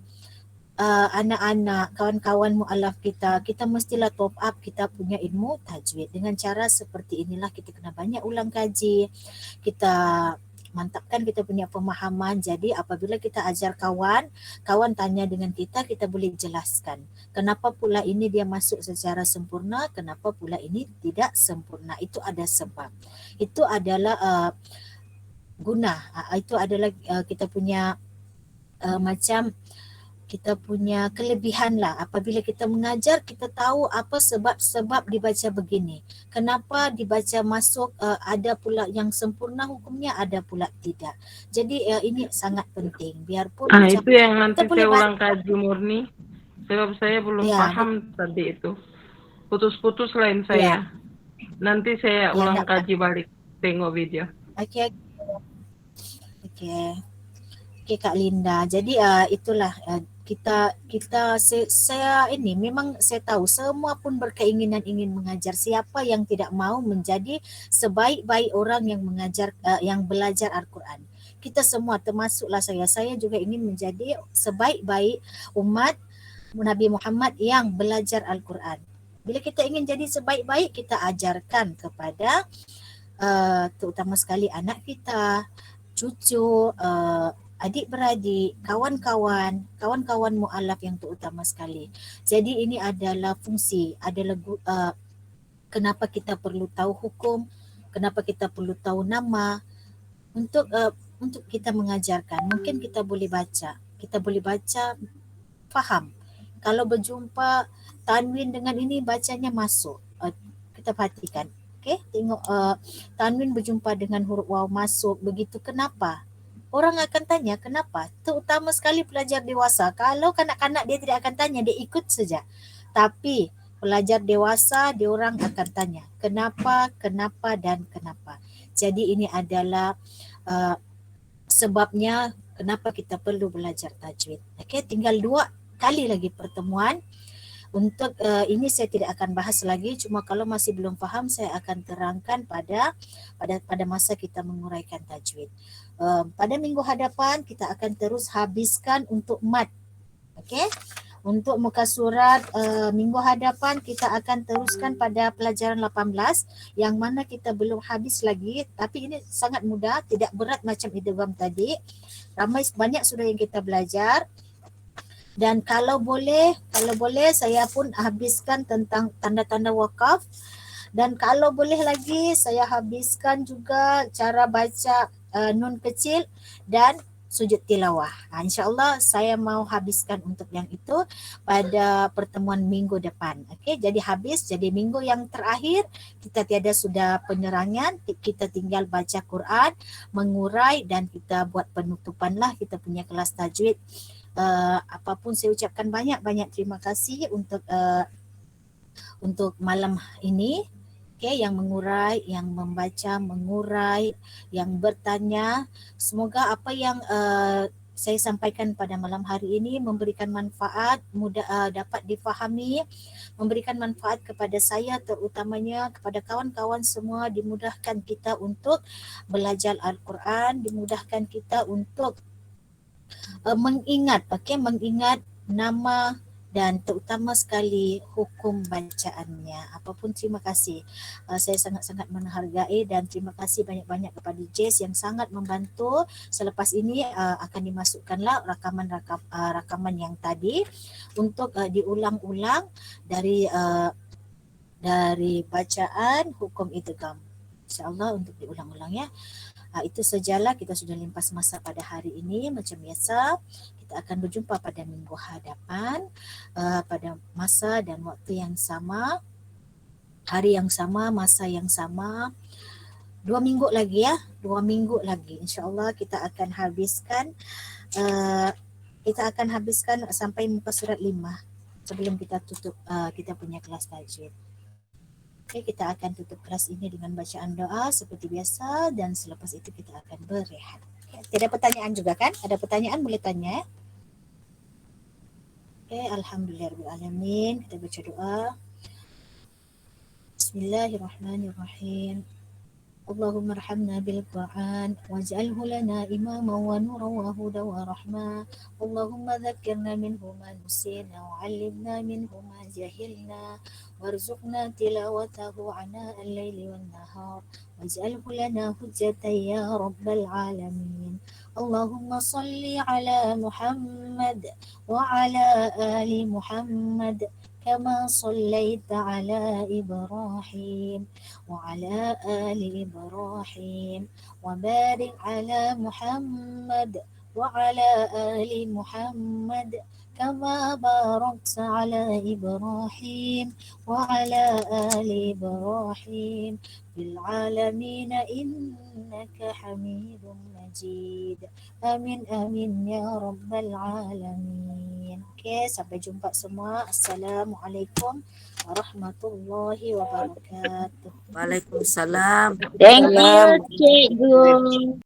anak-anak, kawan-kawan mu'alaf kita mestilah top up kita punya ilmu tajwid. Dengan cara seperti inilah kita kena banyak ulang kaji, kita mantapkan kita punya pemahaman. Jadi apabila kita ajar kawan tanya dengan kita boleh jelaskan kenapa pula ini dia masuk secara sempurna, kenapa pula ini tidak sempurna. Itu ada sebab. Itu adalah guna. Itu adalah kita punya macam kita punya kelebihan lah. Apabila kita mengajar, kita tahu apa sebab-sebab dibaca begini. Kenapa dibaca masuk, ada pula yang sempurna hukumnya, ada pula tidak. Jadi ini sangat penting. Biarpun macam Itu yang nanti kita saya boleh ulang kaji murni. Sebab saya belum paham tadi itu. Putus-putus lain saya. Nanti saya ulang kaji balik. Tengok video. Okey. Okey Kak Linda. Jadi itulah saya ini memang saya tahu semua pun berkeinginan ingin mengajar. Siapa yang tidak mau menjadi sebaik-baik orang yang mengajar yang belajar Al-Quran. Kita semua termasuklah saya juga ingin menjadi sebaik-baik umat Nabi Muhammad yang belajar Al-Quran. Bila kita ingin jadi sebaik-baik, kita ajarkan kepada terutama sekali anak kita, cucu, adik-beradik, kawan-kawan mu'alaf yang terutama sekali. Jadi ini adalah fungsi, adalah kenapa kita perlu tahu hukum, kenapa kita perlu tahu nama untuk kita mengajarkan. Mungkin kita boleh baca, faham. Kalau berjumpa tanwin dengan ini bacanya masuk. Kita perhatikan. Okey, tengok tanwin berjumpa dengan huruf waw masuk. Begitu kenapa? Orang akan tanya kenapa, terutama sekali pelajar dewasa. Kalau kanak-kanak dia tidak akan tanya, dia ikut saja. Tapi pelajar dewasa, dia orang akan tanya kenapa dan kenapa. Jadi ini adalah sebabnya kenapa kita perlu belajar tajwid. Okey, tinggal 2 kali lagi pertemuan. Untuk ini saya tidak akan bahas lagi, cuma kalau masih belum faham saya akan terangkan pada masa kita menguraikan tajwid. Pada minggu hadapan kita akan terus habiskan untuk mat. Okey. Untuk muka surat minggu hadapan kita akan teruskan pada pelajaran 18 yang mana kita belum habis lagi, tapi ini sangat mudah, tidak berat macam idgham tadi. Banyak sudah yang kita belajar. Dan kalau boleh saya pun habiskan tentang tanda-tanda wakaf, dan kalau boleh lagi saya habiskan juga cara baca nun kecil dan sujud tilawah. InsyaAllah saya mau habiskan untuk yang itu pada pertemuan minggu depan. Okey, jadi habis. Jadi minggu yang terakhir kita tiada sudah penerangan, kita tinggal baca Quran, mengurai dan kita buat penutupan lah kita punya kelas tajwid. Apapun saya ucapkan banyak-banyak terima kasih untuk malam ini. Okay, yang mengurai, yang membaca, mengurai, yang bertanya. Semoga apa yang saya sampaikan pada malam hari ini memberikan manfaat, dapat difahami, memberikan manfaat kepada saya terutamanya, kepada kawan-kawan semua, dimudahkan kita untuk belajar Al-Quran, dimudahkan kita untuk mengingat nama dan terutama sekali hukum bacaannya. Apapun terima kasih. Saya sangat-sangat menghargai dan terima kasih banyak-banyak kepada Jess yang sangat membantu. Selepas ini akan dimasukkanlah rakaman yang tadi untuk diulang-ulang dari bacaan hukum idgham. InsyaAllah untuk diulang-ulang ya. Itu sajalah, kita sudah limpas masa pada hari ini. Macam biasa, kita akan berjumpa pada minggu hadapan pada masa dan waktu yang sama, hari yang sama, masa yang sama. 2 minggu lagi ya, 2 minggu lagi. InsyaAllah kita akan habiskan sampai muka surat 5 sebelum kita tutup kita punya kelas tajwid. Oke, kita akan tutup kelas ini dengan bacaan doa seperti biasa dan selepas itu kita akan berehat. Tidak pertanyaan juga kan? Ada pertanyaan boleh tanya. Oke, alhamdulillahirrahmanirrahim. Kita baca doa. Bismillahirrahmanirrahim. Allahumma arhamna bil Qur'an waj'alhu lana imama wa nuran wa hudan wa rahmah. Allahumma dhakkirna minhu ma nusina wa 'allimna minhu ma jahilna warzuqna tilawatahu 'ana al-laili wan nahar waj'alhu lana hujjatan ya rabbal alamin. Allahumma salli ala Muhammad wa ala ali Muhammad كما صليت على إبراهيم وعلى آل إبراهيم وبارك على محمد وعلى آل محمد كما باركت على إبراهيم وعلى آل إبراهيم في العالمين إنك حميد مجيد. Amin amin ya rabbal alamin. Oke, sampai jumpa semua. Assalamualaikum warahmatullahi wabarakatuh. Waalaikumsalam. Thank you, Cikgu.